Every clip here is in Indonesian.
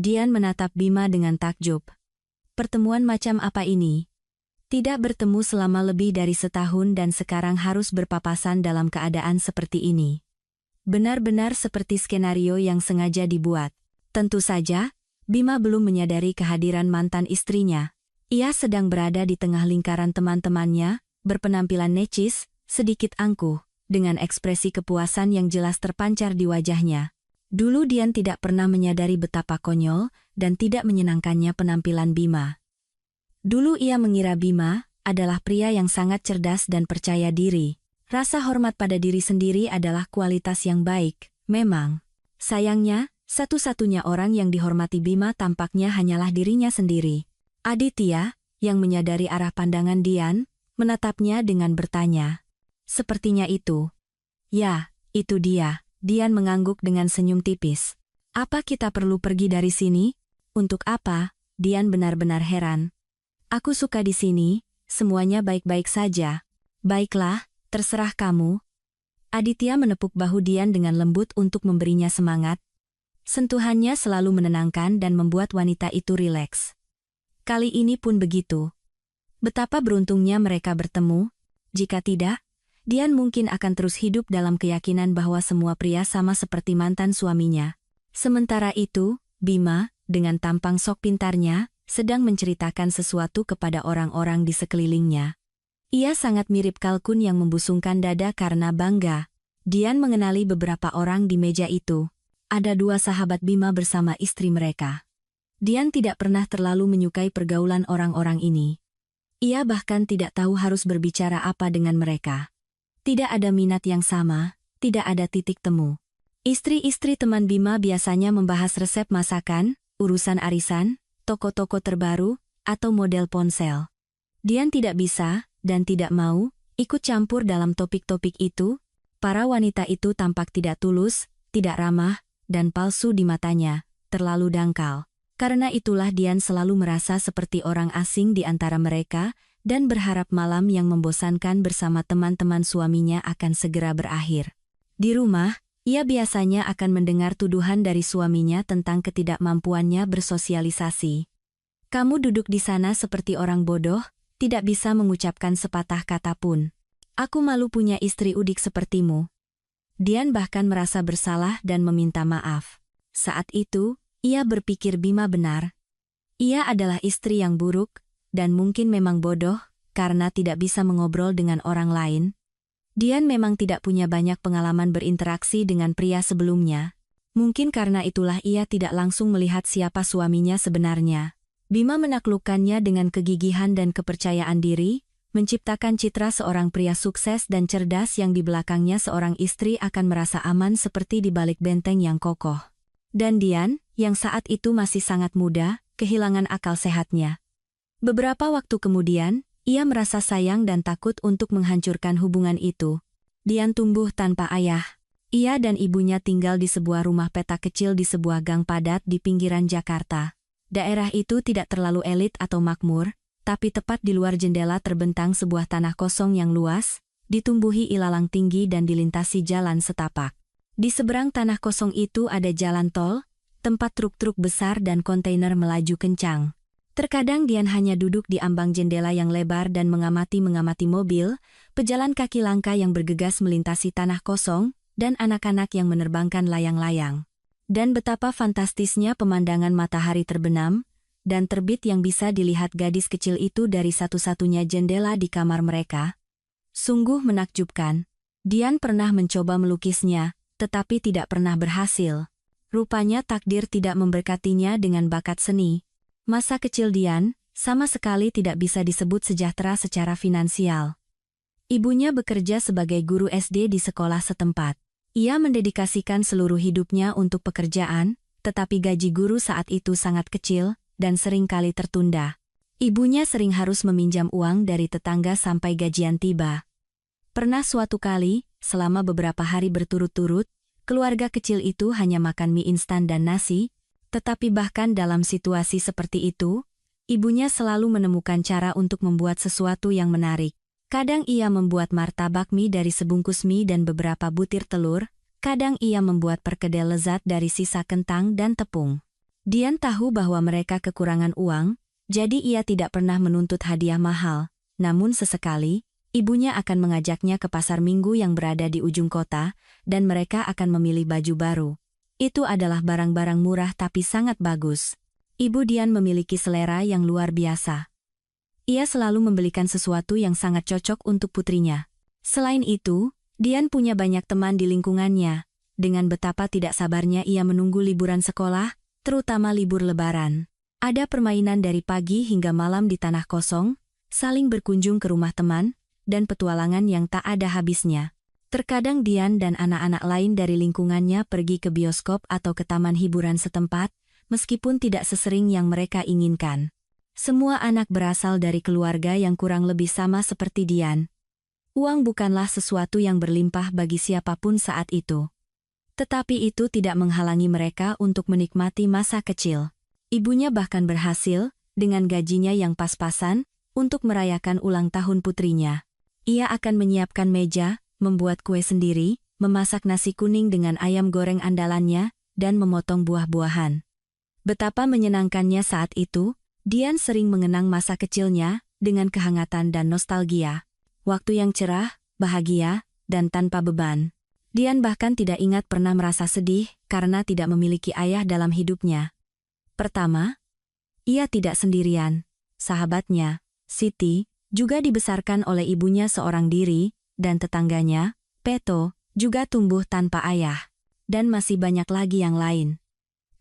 Dian menatap Bima dengan takjub. Pertemuan macam apa ini? Tidak bertemu selama lebih dari setahun dan sekarang harus berpapasan dalam keadaan seperti ini. Benar-benar seperti skenario yang sengaja dibuat. Tentu saja, Bima belum menyadari kehadiran mantan istrinya. Ia sedang berada di tengah lingkaran teman-temannya, berpenampilan necis, sedikit angkuh, dengan ekspresi kepuasan yang jelas terpancar di wajahnya. Dulu Dian tidak pernah menyadari betapa konyol dan tidak menyenangkannya penampilan Bima. Dulu ia mengira Bima adalah pria yang sangat cerdas dan percaya diri. Rasa hormat pada diri sendiri adalah kualitas yang baik, memang. Sayangnya, satu-satunya orang yang dihormati Bima tampaknya hanyalah dirinya sendiri. Aditya, yang menyadari arah pandangan Dian, menatapnya dengan bertanya. Sepertinya itu. Ya, itu dia. Dian mengangguk dengan senyum tipis. Apa kita perlu pergi dari sini? Untuk apa? Dian benar-benar heran. Aku suka di sini, semuanya baik-baik saja. Baiklah, terserah kamu. Aditya menepuk bahu Dian dengan lembut untuk memberinya semangat. Sentuhannya selalu menenangkan dan membuat wanita itu rileks. Kali ini pun begitu. Betapa beruntungnya mereka bertemu. Jika tidak, Dian mungkin akan terus hidup dalam keyakinan bahwa semua pria sama seperti mantan suaminya. Sementara itu, Bima, dengan tampang sok pintarnya, sedang menceritakan sesuatu kepada orang-orang di sekelilingnya. Ia sangat mirip kalkun yang membusungkan dada karena bangga. Dian mengenali beberapa orang di meja itu. Ada dua sahabat Bima bersama istri mereka. Dian tidak pernah terlalu menyukai pergaulan orang-orang ini. Ia bahkan tidak tahu harus berbicara apa dengan mereka. Tidak ada minat yang sama, tidak ada titik temu. Istri-istri teman Bima biasanya membahas resep masakan, urusan arisan, toko-toko terbaru, atau model ponsel. Dian tidak bisa, dan tidak mau, ikut campur dalam topik-topik itu. Para wanita itu tampak tidak tulus, tidak ramah, dan palsu di matanya, terlalu dangkal. Karena itulah Dian selalu merasa seperti orang asing di antara mereka, dan berharap malam yang membosankan bersama teman-teman suaminya akan segera berakhir. Di rumah, ia biasanya akan mendengar tuduhan dari suaminya tentang ketidakmampuannya bersosialisasi. Kamu duduk di sana seperti orang bodoh, tidak bisa mengucapkan sepatah kata pun. Aku malu punya istri udik sepertimu. Dian bahkan merasa bersalah dan meminta maaf. Saat itu, ia berpikir Bima benar. Ia adalah istri yang buruk, dan mungkin memang bodoh, karena tidak bisa mengobrol dengan orang lain. Dian memang tidak punya banyak pengalaman berinteraksi dengan pria sebelumnya. Mungkin karena itulah ia tidak langsung melihat siapa suaminya sebenarnya. Bima menaklukkannya dengan kegigihan dan kepercayaan diri, menciptakan citra seorang pria sukses dan cerdas yang di belakangnya seorang istri akan merasa aman seperti di balik benteng yang kokoh. Dan Dian, yang saat itu masih sangat muda, kehilangan akal sehatnya. Beberapa waktu kemudian, ia merasa sayang dan takut untuk menghancurkan hubungan itu. Dian tumbuh tanpa ayah. Ia dan ibunya tinggal di sebuah rumah petak kecil di sebuah gang padat di pinggiran Jakarta. Daerah itu tidak terlalu elit atau makmur, tapi tepat di luar jendela terbentang sebuah tanah kosong yang luas, ditumbuhi ilalang tinggi dan dilintasi jalan setapak. Di seberang tanah kosong itu ada jalan tol, tempat truk-truk besar dan kontainer melaju kencang. Terkadang Dian hanya duduk di ambang jendela yang lebar dan mengamati mobil, pejalan kaki langka yang bergegas melintasi tanah kosong, dan anak-anak yang menerbangkan layang-layang. Dan betapa fantastisnya pemandangan matahari terbenam dan terbit yang bisa dilihat gadis kecil itu dari satu-satunya jendela di kamar mereka. Sungguh menakjubkan. Dian pernah mencoba melukisnya, tetapi tidak pernah berhasil. Rupanya takdir tidak memberkatinya dengan bakat seni. Masa kecil Dian, sama sekali tidak bisa disebut sejahtera secara finansial. Ibunya bekerja sebagai guru SD di sekolah setempat. Ia mendedikasikan seluruh hidupnya untuk pekerjaan, tetapi gaji guru saat itu sangat kecil, dan sering kali tertunda. Ibunya sering harus meminjam uang dari tetangga sampai gajian tiba. Pernah suatu kali, selama beberapa hari berturut-turut, keluarga kecil itu hanya makan mie instan dan nasi, tetapi bahkan dalam situasi seperti itu, ibunya selalu menemukan cara untuk membuat sesuatu yang menarik. Kadang ia membuat martabak mie dari sebungkus mie dan beberapa butir telur, kadang ia membuat perkedel lezat dari sisa kentang dan tepung. Dian tahu bahwa mereka kekurangan uang, jadi ia tidak pernah menuntut hadiah mahal. Namun sesekali, ibunya akan mengajaknya ke pasar minggu yang berada di ujung kota, dan mereka akan memilih baju baru. Itu adalah barang-barang murah tapi sangat bagus. Ibu Dian memiliki selera yang luar biasa. Ia selalu membelikan sesuatu yang sangat cocok untuk putrinya. Selain itu, Dian punya banyak teman di lingkungannya. Dengan betapa tidak sabarnya ia menunggu liburan sekolah, terutama libur Lebaran. Ada permainan dari pagi hingga malam di tanah kosong, saling berkunjung ke rumah teman, dan petualangan yang tak ada habisnya. Terkadang Dian dan anak-anak lain dari lingkungannya pergi ke bioskop atau ke taman hiburan setempat, meskipun tidak sesering yang mereka inginkan. Semua anak berasal dari keluarga yang kurang lebih sama seperti Dian. Uang bukanlah sesuatu yang berlimpah bagi siapapun saat itu. Tetapi itu tidak menghalangi mereka untuk menikmati masa kecil. Ibunya bahkan berhasil, dengan gajinya yang pas-pasan, untuk merayakan ulang tahun putrinya. Ia akan menyiapkan meja, membuat kue sendiri, memasak nasi kuning dengan ayam goreng andalannya, dan memotong buah-buahan. Betapa menyenangkannya saat itu, Dian sering mengenang masa kecilnya, dengan kehangatan dan nostalgia. Waktu yang cerah, bahagia, dan tanpa beban. Dian bahkan tidak ingat pernah merasa sedih karena tidak memiliki ayah dalam hidupnya. Pertama, ia tidak sendirian. Sahabatnya, Siti, juga dibesarkan oleh ibunya seorang diri, dan tetangganya, Peto, juga tumbuh tanpa ayah. Dan masih banyak lagi yang lain.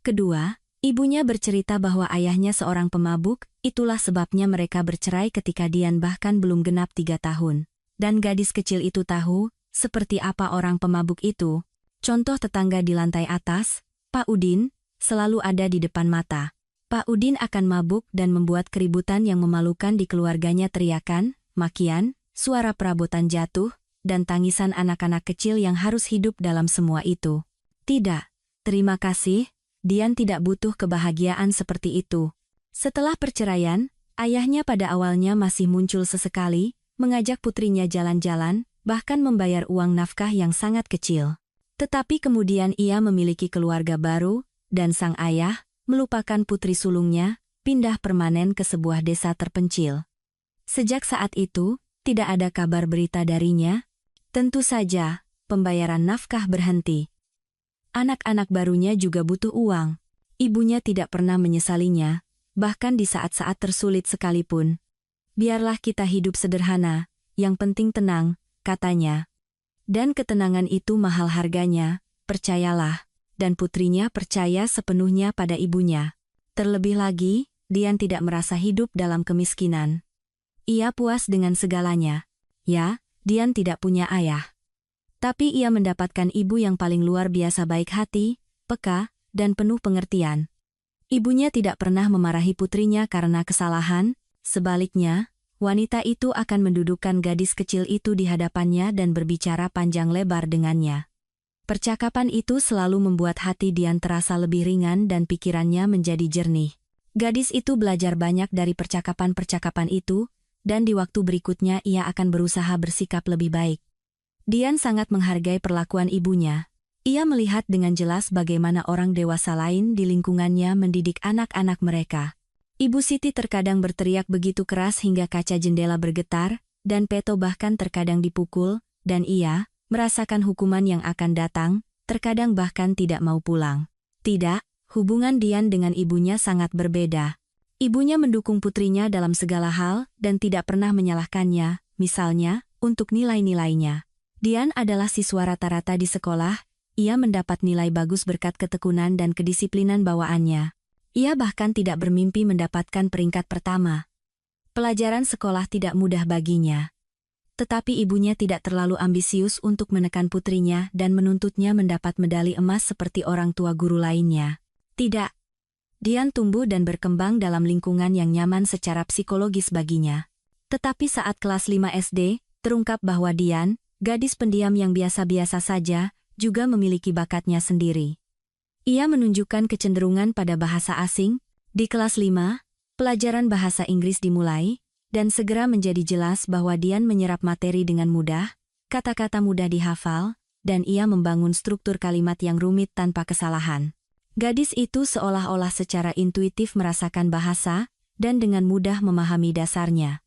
Kedua, ibunya bercerita bahwa ayahnya seorang pemabuk, itulah sebabnya mereka bercerai ketika Dian bahkan belum genap 3 tahun. Dan gadis kecil itu tahu, seperti apa orang pemabuk itu. Contoh tetangga di lantai atas, Pak Udin, selalu ada di depan mata. Pak Udin akan mabuk dan membuat keributan yang memalukan di keluarganya, teriakan, makian, suara perabotan jatuh, dan tangisan anak-anak kecil yang harus hidup dalam semua itu. Tidak, terima kasih, Dian tidak butuh kebahagiaan seperti itu. Setelah perceraian, ayahnya pada awalnya masih muncul sesekali, mengajak putrinya jalan-jalan, bahkan membayar uang nafkah yang sangat kecil. Tetapi kemudian ia memiliki keluarga baru, dan sang ayah, melupakan putri sulungnya, pindah permanen ke sebuah desa terpencil. Sejak saat itu, tidak ada kabar berita darinya. Tentu saja, pembayaran nafkah berhenti. Anak-anak barunya juga butuh uang. Ibunya tidak pernah menyesalinya, bahkan di saat-saat tersulit sekalipun. Biarlah kita hidup sederhana, yang penting tenang, katanya. Dan ketenangan itu mahal harganya, percayalah. Dan putrinya percaya sepenuhnya pada ibunya. Terlebih lagi, Dian tidak merasa hidup dalam kemiskinan. Ia puas dengan segalanya. Ya, Dian tidak punya ayah. Tapi ia mendapatkan ibu yang paling luar biasa baik hati, peka, dan penuh pengertian. Ibunya tidak pernah memarahi putrinya karena kesalahan, sebaliknya, wanita itu akan mendudukkan gadis kecil itu di hadapannya dan berbicara panjang lebar dengannya. Percakapan itu selalu membuat hati Dian terasa lebih ringan dan pikirannya menjadi jernih. Gadis itu belajar banyak dari percakapan-percakapan itu, dan di waktu berikutnya ia akan berusaha bersikap lebih baik. Dian sangat menghargai perlakuan ibunya. Ia melihat dengan jelas bagaimana orang dewasa lain di lingkungannya mendidik anak-anak mereka. Ibu Siti terkadang berteriak begitu keras hingga kaca jendela bergetar, dan Peto bahkan terkadang dipukul, dan ia, merasakan hukuman yang akan datang, terkadang bahkan tidak mau pulang. Tidak, hubungan Dian dengan ibunya sangat berbeda. Ibunya mendukung putrinya dalam segala hal, dan tidak pernah menyalahkannya, misalnya, untuk nilai-nilainya. Dian adalah siswa rata-rata di sekolah, ia mendapat nilai bagus berkat ketekunan dan kedisiplinan bawaannya. Ia bahkan tidak bermimpi mendapatkan peringkat pertama. Pelajaran sekolah tidak mudah baginya. Tetapi ibunya tidak terlalu ambisius untuk menekan putrinya dan menuntutnya mendapat medali emas seperti orang tua guru lainnya. Tidak. Dian tumbuh dan berkembang dalam lingkungan yang nyaman secara psikologis baginya. Tetapi saat kelas 5 SD, terungkap bahwa Dian, gadis pendiam yang biasa-biasa saja, juga memiliki bakatnya sendiri. Ia menunjukkan kecenderungan pada bahasa asing. Di kelas 5, pelajaran bahasa Inggris dimulai, dan segera menjadi jelas bahwa Dian menyerap materi dengan mudah, kata-kata mudah dihafal, dan ia membangun struktur kalimat yang rumit tanpa kesalahan. Gadis itu seolah-olah secara intuitif merasakan bahasa dan dengan mudah memahami dasarnya.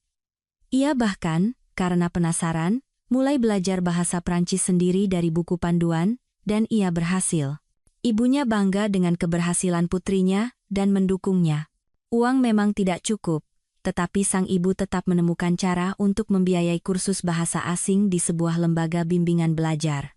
Ia bahkan, karena penasaran, mulai belajar bahasa Prancis sendiri dari buku panduan, dan ia berhasil. Ibunya bangga dengan keberhasilan putrinya dan mendukungnya. Uang memang tidak cukup, tetapi sang ibu tetap menemukan cara untuk membiayai kursus bahasa asing di sebuah lembaga bimbingan belajar.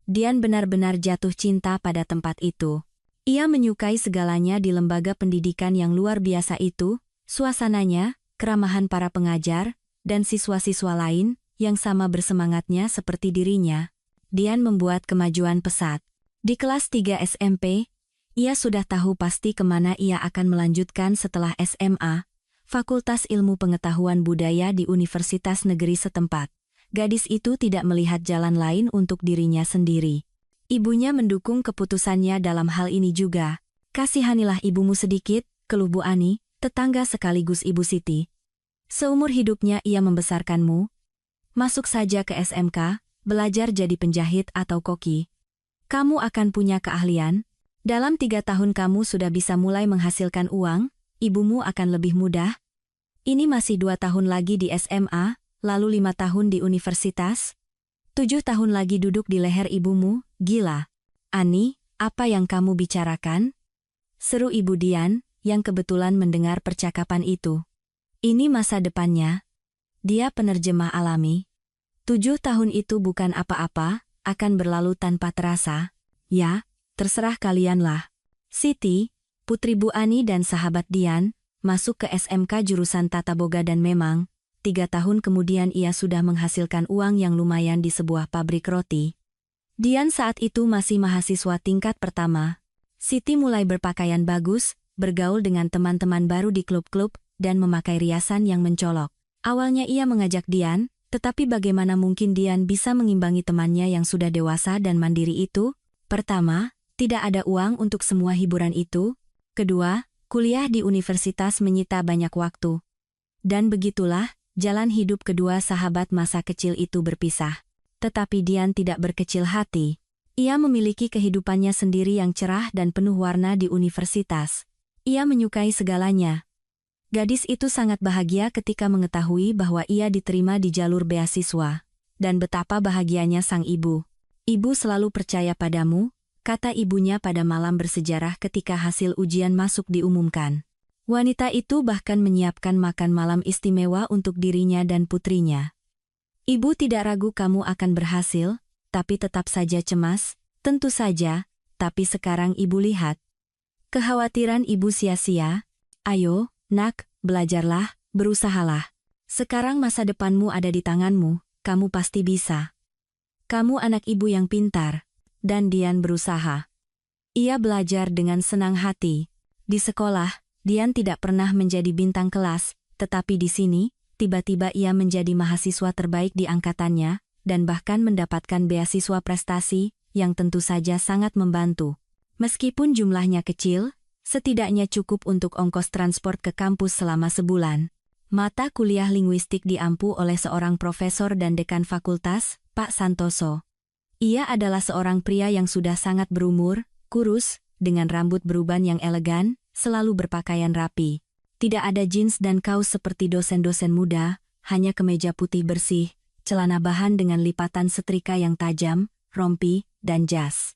Dian benar-benar jatuh cinta pada tempat itu. Ia menyukai segalanya di lembaga pendidikan yang luar biasa itu, suasananya, keramahan para pengajar, dan siswa-siswa lain yang sama bersemangatnya seperti dirinya. Dian membuat kemajuan pesat. Di kelas 3 SMP, ia sudah tahu pasti kemana ia akan melanjutkan setelah SMA, Fakultas Ilmu Pengetahuan Budaya di Universitas Negeri setempat. Gadis itu tidak melihat jalan lain untuk dirinya sendiri. Ibunya mendukung keputusannya dalam hal ini juga. Kasihanilah ibumu sedikit, keluh Bu Ani, tetangga sekaligus Ibu Siti. Seumur hidupnya ia membesarkanmu. Masuk saja ke SMK, belajar jadi penjahit atau koki. Kamu akan punya keahlian. Dalam 3 tahun kamu sudah bisa mulai menghasilkan uang, ibumu akan lebih mudah. Ini masih 2 tahun lagi di SMA, lalu 5 tahun di universitas. 7 tahun lagi duduk di leher ibumu, gila. Ani, apa yang kamu bicarakan? Seru Ibu Dian, yang kebetulan mendengar percakapan itu. Ini masa depannya. Dia penerjemah alami. 7 tahun itu bukan apa-apa, akan berlalu tanpa terasa. Ya, terserah kalianlah. Siti, putri Bu Ani dan sahabat Dian, masuk ke SMK jurusan Tata Boga dan memang, 3 tahun kemudian ia sudah menghasilkan uang yang lumayan di sebuah pabrik roti. Dian saat itu masih mahasiswa tingkat pertama. Siti mulai berpakaian bagus, bergaul dengan teman-teman baru di klub-klub, dan memakai riasan yang mencolok. Awalnya ia mengajak Dian, tetapi bagaimana mungkin Dian bisa mengimbangi temannya yang sudah dewasa dan mandiri itu? Pertama, tidak ada uang untuk semua hiburan itu. Kedua, kuliah di universitas menyita banyak waktu. Dan begitulah, jalan hidup kedua sahabat masa kecil itu berpisah. Tetapi Dian tidak berkecil hati. Ia memiliki kehidupannya sendiri yang cerah dan penuh warna di universitas. Ia menyukai segalanya. Gadis itu sangat bahagia ketika mengetahui bahwa ia diterima di jalur beasiswa. Dan betapa bahagianya sang ibu. Ibu selalu percaya padamu, kata ibunya pada malam bersejarah ketika hasil ujian masuk diumumkan. Wanita itu bahkan menyiapkan makan malam istimewa untuk dirinya dan putrinya. Ibu tidak ragu kamu akan berhasil, tapi tetap saja cemas, tentu saja, tapi sekarang ibu lihat. Kekhawatiran ibu sia-sia. Ayo, nak, belajarlah, berusahalah. Sekarang masa depanmu ada di tanganmu, kamu pasti bisa. Kamu anak ibu yang pintar. Dan Dian berusaha. Ia belajar dengan senang hati. Di sekolah, Dian tidak pernah menjadi bintang kelas, tetapi di sini, tiba-tiba ia menjadi mahasiswa terbaik di angkatannya, dan bahkan mendapatkan beasiswa prestasi, yang tentu saja sangat membantu. Meskipun jumlahnya kecil, setidaknya cukup untuk ongkos transport ke kampus selama sebulan. Mata kuliah linguistik diampu oleh seorang profesor dan dekan fakultas, Pak Santoso. Ia adalah seorang pria yang sudah sangat berumur, kurus, dengan rambut beruban yang elegan, selalu berpakaian rapi. Tidak ada jeans dan kaos seperti dosen-dosen muda, hanya kemeja putih bersih, celana bahan dengan lipatan setrika yang tajam, rompi, dan jas.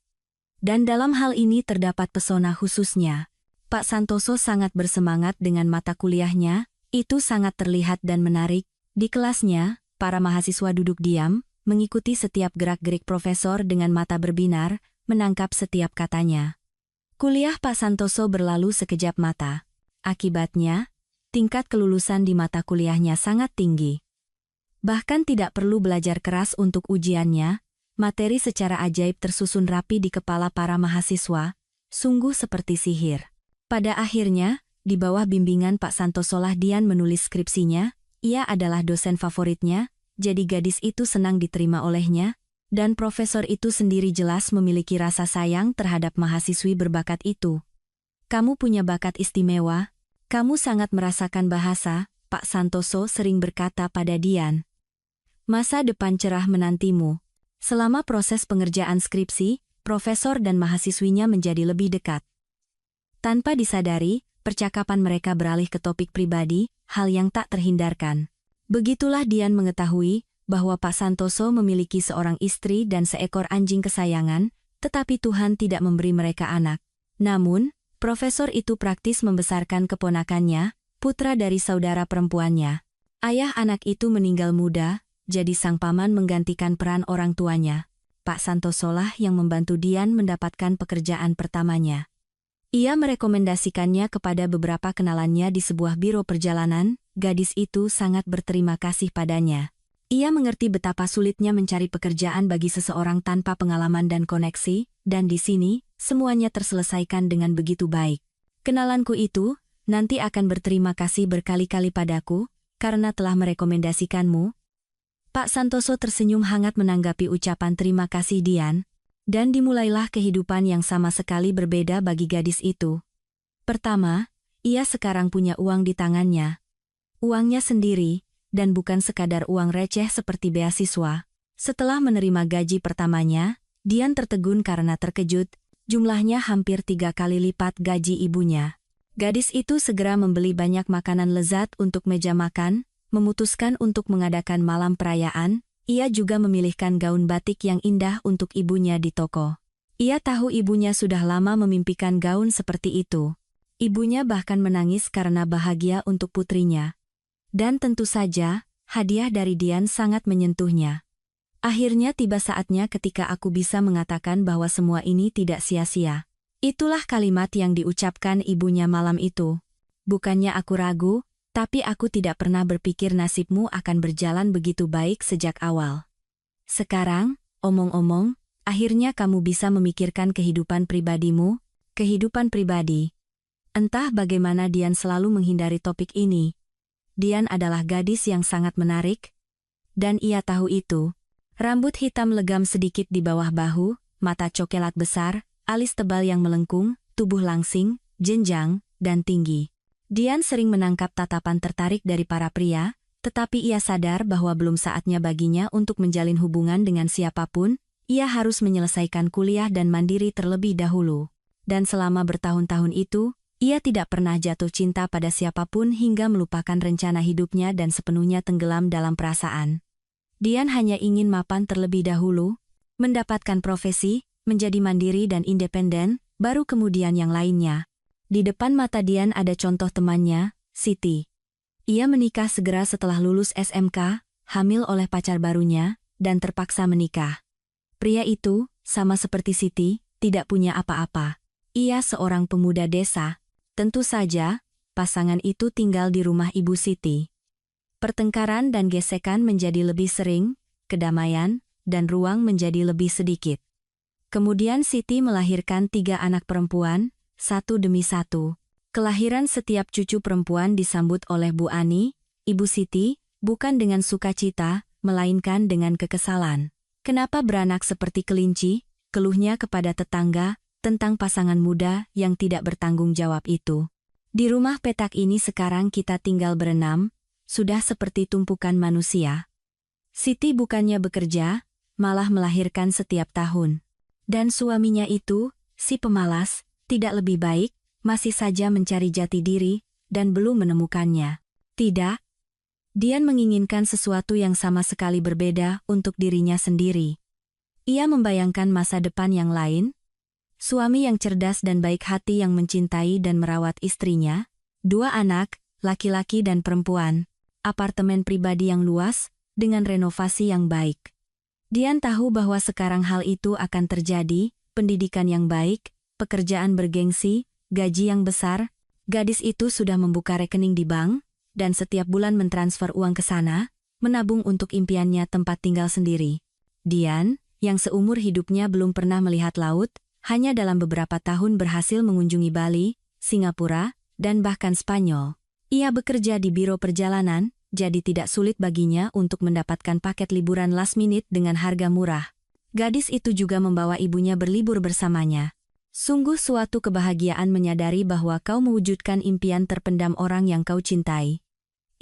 Dan dalam hal ini terdapat pesona khususnya. Pak Santoso sangat bersemangat dengan mata kuliahnya, itu sangat terlihat dan menarik. Di kelasnya, para mahasiswa duduk diam, mengikuti setiap gerak-gerik profesor dengan mata berbinar, menangkap setiap katanya. Kuliah Pak Santoso berlalu sekejap mata. Akibatnya, tingkat kelulusan di mata kuliahnya sangat tinggi. Bahkan tidak perlu belajar keras untuk ujiannya, materi secara ajaib tersusun rapi di kepala para mahasiswa, sungguh seperti sihir. Pada akhirnya, di bawah bimbingan Pak Santosolah Dian menulis skripsinya, ia adalah dosen favoritnya, jadi gadis itu senang diterima olehnya, dan profesor itu sendiri jelas memiliki rasa sayang terhadap mahasiswi berbakat itu. Kamu punya bakat istimewa, kamu sangat merasakan bahasa, Pak Santoso sering berkata pada Dian. Masa depan cerah menantimu. Selama proses pengerjaan skripsi, profesor dan mahasiswinya menjadi lebih dekat. Tanpa disadari, percakapan mereka beralih ke topik pribadi, hal yang tak terhindarkan. Begitulah Dian mengetahui bahwa Pak Santoso memiliki seorang istri dan seekor anjing kesayangan, tetapi Tuhan tidak memberi mereka anak. Namun, profesor itu praktis membesarkan keponakannya, putra dari saudara perempuannya. Ayah anak itu meninggal muda, jadi sang paman menggantikan peran orang tuanya. Pak Santoso lah yang membantu Dian mendapatkan pekerjaan pertamanya. Ia merekomendasikannya kepada beberapa kenalannya di sebuah biro perjalanan. Gadis itu sangat berterima kasih padanya. Ia mengerti betapa sulitnya mencari pekerjaan bagi seseorang tanpa pengalaman dan koneksi, dan di sini, semuanya terselesaikan dengan begitu baik. Kenalanku itu, nanti akan berterima kasih berkali-kali padaku, karena telah merekomendasikanmu. Pak Santoso tersenyum hangat menanggapi ucapan terima kasih Dian, dan dimulailah kehidupan yang sama sekali berbeda bagi gadis itu. Pertama, ia sekarang punya uang di tangannya. Uangnya sendiri, dan bukan sekadar uang receh seperti beasiswa. Setelah menerima gaji pertamanya, Dian tertegun karena terkejut, jumlahnya hampir 3 kali lipat gaji ibunya. Gadis itu segera membeli banyak makanan lezat untuk meja makan, memutuskan untuk mengadakan malam perayaan. Ia juga memilihkan gaun batik yang indah untuk ibunya di toko. Ia tahu ibunya sudah lama memimpikan gaun seperti itu. Ibunya bahkan menangis karena bahagia untuk putrinya. Dan tentu saja, hadiah dari Dian sangat menyentuhnya. Akhirnya tiba saatnya ketika aku bisa mengatakan bahwa semua ini tidak sia-sia. Itulah kalimat yang diucapkan ibunya malam itu. Bukannya aku ragu, tapi aku tidak pernah berpikir nasibmu akan berjalan begitu baik sejak awal. Sekarang, omong-omong, akhirnya kamu bisa memikirkan kehidupan pribadimu, kehidupan pribadi. Entah bagaimana Dian selalu menghindari topik ini. Dian adalah gadis yang sangat menarik, dan ia tahu itu. Rambut hitam legam sedikit di bawah bahu, mata coklat besar, alis tebal yang melengkung, tubuh langsing, jenjang, dan tinggi. Dian sering menangkap tatapan tertarik dari para pria, tetapi ia sadar bahwa belum saatnya baginya untuk menjalin hubungan dengan siapapun. Ia harus menyelesaikan kuliah dan mandiri terlebih dahulu. Dan selama bertahun-tahun itu, ia tidak pernah jatuh cinta pada siapapun hingga melupakan rencana hidupnya dan sepenuhnya tenggelam dalam perasaan. Dian hanya ingin mapan terlebih dahulu, mendapatkan profesi, menjadi mandiri dan independen, baru kemudian yang lainnya. Di depan mata Dian ada contoh temannya, Siti. Ia menikah segera setelah lulus SMK, hamil oleh pacar barunya, dan terpaksa menikah. Pria itu, sama seperti Siti, tidak punya apa-apa. Ia seorang pemuda desa. Tentu saja, pasangan itu tinggal di rumah Ibu Siti. Pertengkaran dan gesekan menjadi lebih sering, kedamaian, dan ruang menjadi lebih sedikit. Kemudian Siti melahirkan 3 anak perempuan, satu demi satu. Kelahiran setiap cucu perempuan disambut oleh Bu Ani, Ibu Siti, bukan dengan sukacita, melainkan dengan kekesalan. Kenapa beranak seperti kelinci? Keluhnya kepada tetangga, tentang pasangan muda yang tidak bertanggung jawab itu. Di rumah petak ini sekarang kita tinggal berenam, sudah seperti tumpukan manusia. Siti bukannya bekerja, malah melahirkan setiap tahun. Dan suaminya itu, si pemalas, tidak lebih baik, masih saja mencari jati diri, dan belum menemukannya. Tidak. Dian menginginkan sesuatu yang sama sekali berbeda untuk dirinya sendiri. Ia membayangkan masa depan yang lain, suami yang cerdas dan baik hati yang mencintai dan merawat istrinya, 2 anak, laki-laki dan perempuan, apartemen pribadi yang luas, dengan renovasi yang baik. Dian tahu bahwa sekarang hal itu akan terjadi, pendidikan yang baik, pekerjaan bergengsi, gaji yang besar. Gadis itu sudah membuka rekening di bank, dan setiap bulan mentransfer uang ke sana, menabung untuk impiannya tempat tinggal sendiri. Dian, yang seumur hidupnya belum pernah melihat laut, hanya dalam beberapa tahun berhasil mengunjungi Bali, Singapura, dan bahkan Spanyol. Ia bekerja di biro perjalanan, jadi tidak sulit baginya untuk mendapatkan paket liburan last minute dengan harga murah. Gadis itu juga membawa ibunya berlibur bersamanya. Sungguh suatu kebahagiaan menyadari bahwa kau mewujudkan impian terpendam orang yang kau cintai.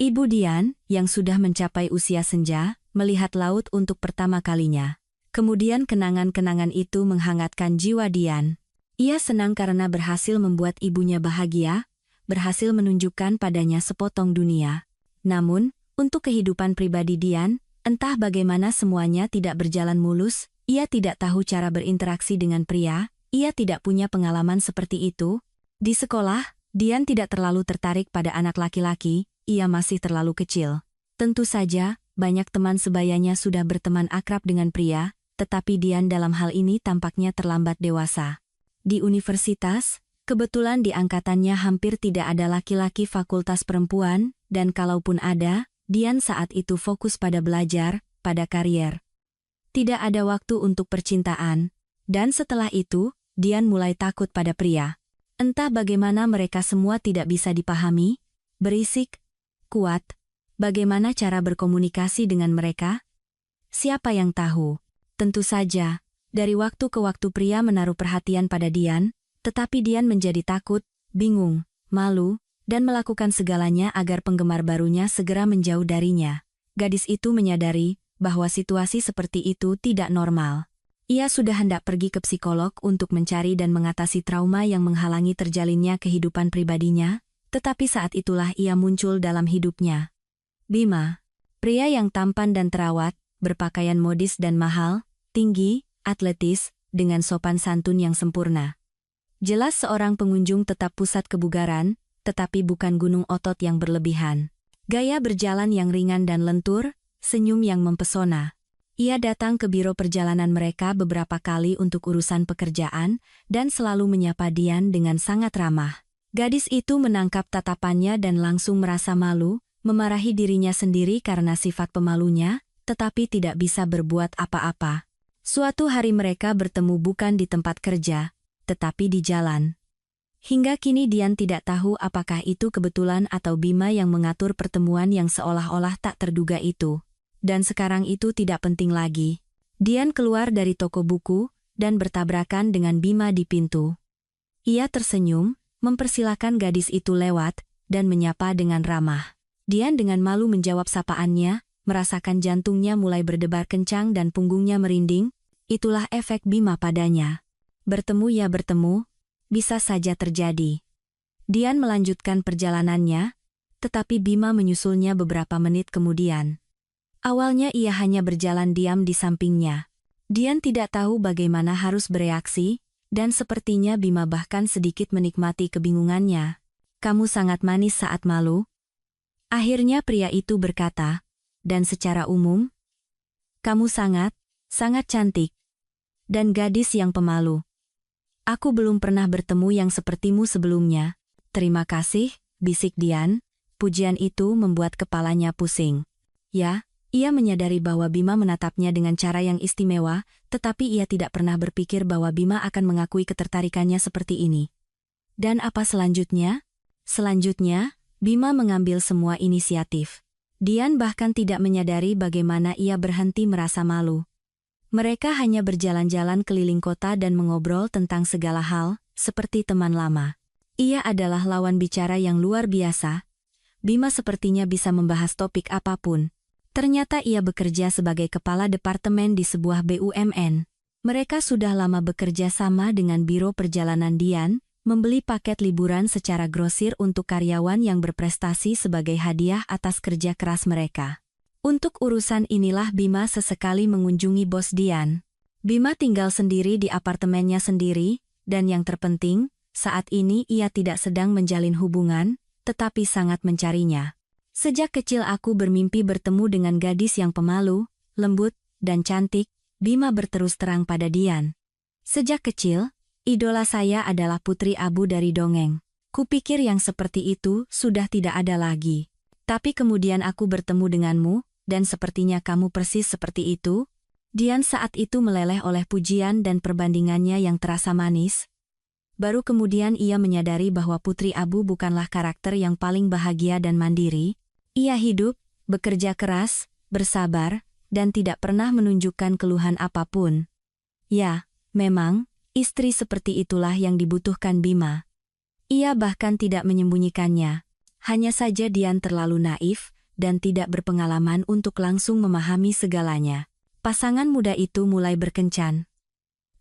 Ibu Dian, yang sudah mencapai usia senja, melihat laut untuk pertama kalinya. Kemudian kenangan-kenangan itu menghangatkan jiwa Dian. Ia senang karena berhasil membuat ibunya bahagia, berhasil menunjukkan padanya sepotong dunia. Namun, untuk kehidupan pribadi Dian, entah bagaimana semuanya tidak berjalan mulus, ia tidak tahu cara berinteraksi dengan pria, ia tidak punya pengalaman seperti itu. Di sekolah, Dian tidak terlalu tertarik pada anak laki-laki, ia masih terlalu kecil. Tentu saja, banyak teman sebayanya sudah berteman akrab dengan pria, tetapi Dian dalam hal ini tampaknya terlambat dewasa. Di universitas, kebetulan di angkatannya hampir tidak ada laki-laki fakultas perempuan, dan kalaupun ada, Dian saat itu fokus pada belajar, pada karier. Tidak ada waktu untuk percintaan, dan setelah itu, Dian mulai takut pada pria. Entah bagaimana mereka semua tidak bisa dipahami, berisik, kuat. Bagaimana cara berkomunikasi dengan mereka? Siapa yang tahu? Tentu saja, dari waktu ke waktu pria menaruh perhatian pada Dian, tetapi Dian menjadi takut, bingung, malu, dan melakukan segalanya agar penggemar barunya segera menjauh darinya. Gadis itu menyadari bahwa situasi seperti itu tidak normal. Ia sudah hendak pergi ke psikolog untuk mencari dan mengatasi trauma yang menghalangi terjalinnya kehidupan pribadinya, tetapi saat itulah ia muncul dalam hidupnya. Bima, pria yang tampan dan terawat, berpakaian modis dan mahal, tinggi, atletis, dengan sopan santun yang sempurna. Jelas seorang pengunjung tetap pusat kebugaran, tetapi bukan gunung otot yang berlebihan. Gaya berjalan yang ringan dan lentur, senyum yang mempesona. Ia datang ke biro perjalanan mereka beberapa kali untuk urusan pekerjaan, dan selalu menyapa Dian dengan sangat ramah. Gadis itu menangkap tatapannya dan langsung merasa malu, memarahi dirinya sendiri karena sifat pemalunya, tetapi tidak bisa berbuat apa-apa. Suatu hari mereka bertemu bukan di tempat kerja, tetapi di jalan. Hingga kini Dian tidak tahu apakah itu kebetulan atau Bima yang mengatur pertemuan yang seolah-olah tak terduga itu. Dan sekarang itu tidak penting lagi. Dian keluar dari toko buku, dan bertabrakan dengan Bima di pintu. Ia tersenyum, mempersilahkan gadis itu lewat, dan menyapa dengan ramah. Dian dengan malu menjawab sapaannya, merasakan jantungnya mulai berdebar kencang dan punggungnya merinding. Itulah efek Bima padanya. Bertemu ya bertemu, bisa saja terjadi. Dian melanjutkan perjalanannya, tetapi Bima menyusulnya beberapa menit kemudian. Awalnya ia hanya berjalan diam di sampingnya. Dian tidak tahu bagaimana harus bereaksi, dan sepertinya Bima bahkan sedikit menikmati kebingungannya. Kamu sangat manis saat malu. Akhirnya pria itu berkata, dan secara umum, kamu sangat cantik. Dan gadis yang pemalu. Aku belum pernah bertemu yang sepertimu sebelumnya. Terima kasih, bisik Dian. Pujian itu membuat kepalanya pusing. Ya, ia menyadari bahwa Bima menatapnya dengan cara yang istimewa, tetapi ia tidak pernah berpikir bahwa Bima akan mengakui ketertarikannya seperti ini. Dan apa selanjutnya? Selanjutnya, Bima mengambil semua inisiatif. Dian bahkan tidak menyadari bagaimana ia berhenti merasa malu. Mereka hanya berjalan-jalan keliling kota dan mengobrol tentang segala hal, seperti teman lama. Ia adalah lawan bicara yang luar biasa. Bima sepertinya bisa membahas topik apapun. Ternyata ia bekerja sebagai kepala departemen di sebuah BUMN. Mereka sudah lama bekerja sama dengan biro perjalanan Dian, membeli paket liburan secara grosir untuk karyawan yang berprestasi sebagai hadiah atas kerja keras mereka. Untuk urusan inilah Bima sesekali mengunjungi bos Dian. Bima tinggal sendiri di apartemennya sendiri, dan yang terpenting, saat ini ia tidak sedang menjalin hubungan, tetapi sangat mencarinya. Sejak kecil aku bermimpi bertemu dengan gadis yang pemalu, lembut, dan cantik, Bima berterus terang pada Dian. Sejak kecil, idola saya adalah Putri Abu dari dongeng. Kupikir yang seperti itu sudah tidak ada lagi. Tapi kemudian aku bertemu denganmu, dan sepertinya kamu persis seperti itu. Dian saat itu meleleh oleh pujian dan perbandingannya yang terasa manis. Baru kemudian ia menyadari bahwa Putri Abu bukanlah karakter yang paling bahagia dan mandiri. Ia hidup, bekerja keras, bersabar, dan tidak pernah menunjukkan keluhan apapun. Ya, memang, istri seperti itulah yang dibutuhkan Bima. Ia bahkan tidak menyembunyikannya. Hanya saja Dian terlalu naif, dan tidak berpengalaman untuk langsung memahami segalanya. Pasangan muda itu mulai berkencan.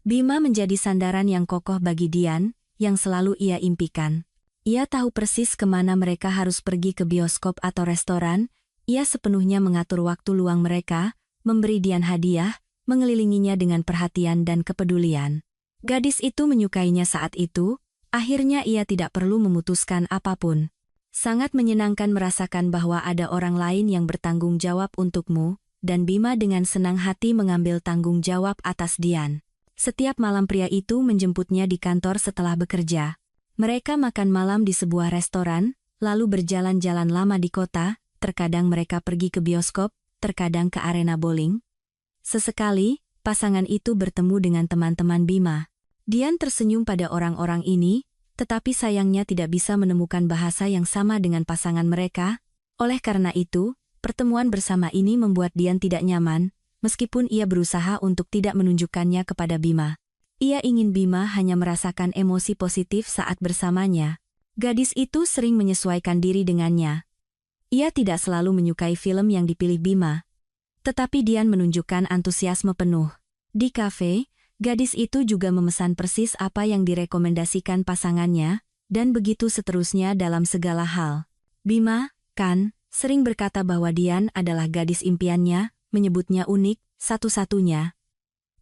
Bima menjadi sandaran yang kokoh bagi Dian, yang selalu ia impikan. Ia tahu persis kemana mereka harus pergi ke bioskop atau restoran, ia sepenuhnya mengatur waktu luang mereka, memberi Dian hadiah, mengelilinginya dengan perhatian dan kepedulian. Gadis itu menyukainya saat itu, akhirnya ia tidak perlu memutuskan apapun. Sangat menyenangkan merasakan bahwa ada orang lain yang bertanggung jawab untukmu, dan Bima dengan senang hati mengambil tanggung jawab atas Dian. Setiap malam pria itu menjemputnya di kantor setelah bekerja. Mereka makan malam di sebuah restoran, lalu berjalan-jalan lama di kota, terkadang mereka pergi ke bioskop, terkadang ke arena bowling. Sesekali, pasangan itu bertemu dengan teman-teman Bima. Dian tersenyum pada orang-orang ini, tetapi sayangnya tidak bisa menemukan bahasa yang sama dengan pasangan mereka. Oleh karena itu, pertemuan bersama ini membuat Dian tidak nyaman, meskipun ia berusaha untuk tidak menunjukkannya kepada Bima. Ia ingin Bima hanya merasakan emosi positif saat bersamanya. Gadis itu sering menyesuaikan diri dengannya. Ia tidak selalu menyukai film yang dipilih Bima. Tetapi Dian menunjukkan antusiasme penuh. Di kafe, gadis itu juga memesan persis apa yang direkomendasikan pasangannya, dan begitu seterusnya dalam segala hal. Bima, kan, sering berkata bahwa Dian adalah gadis impiannya, menyebutnya unik, satu-satunya.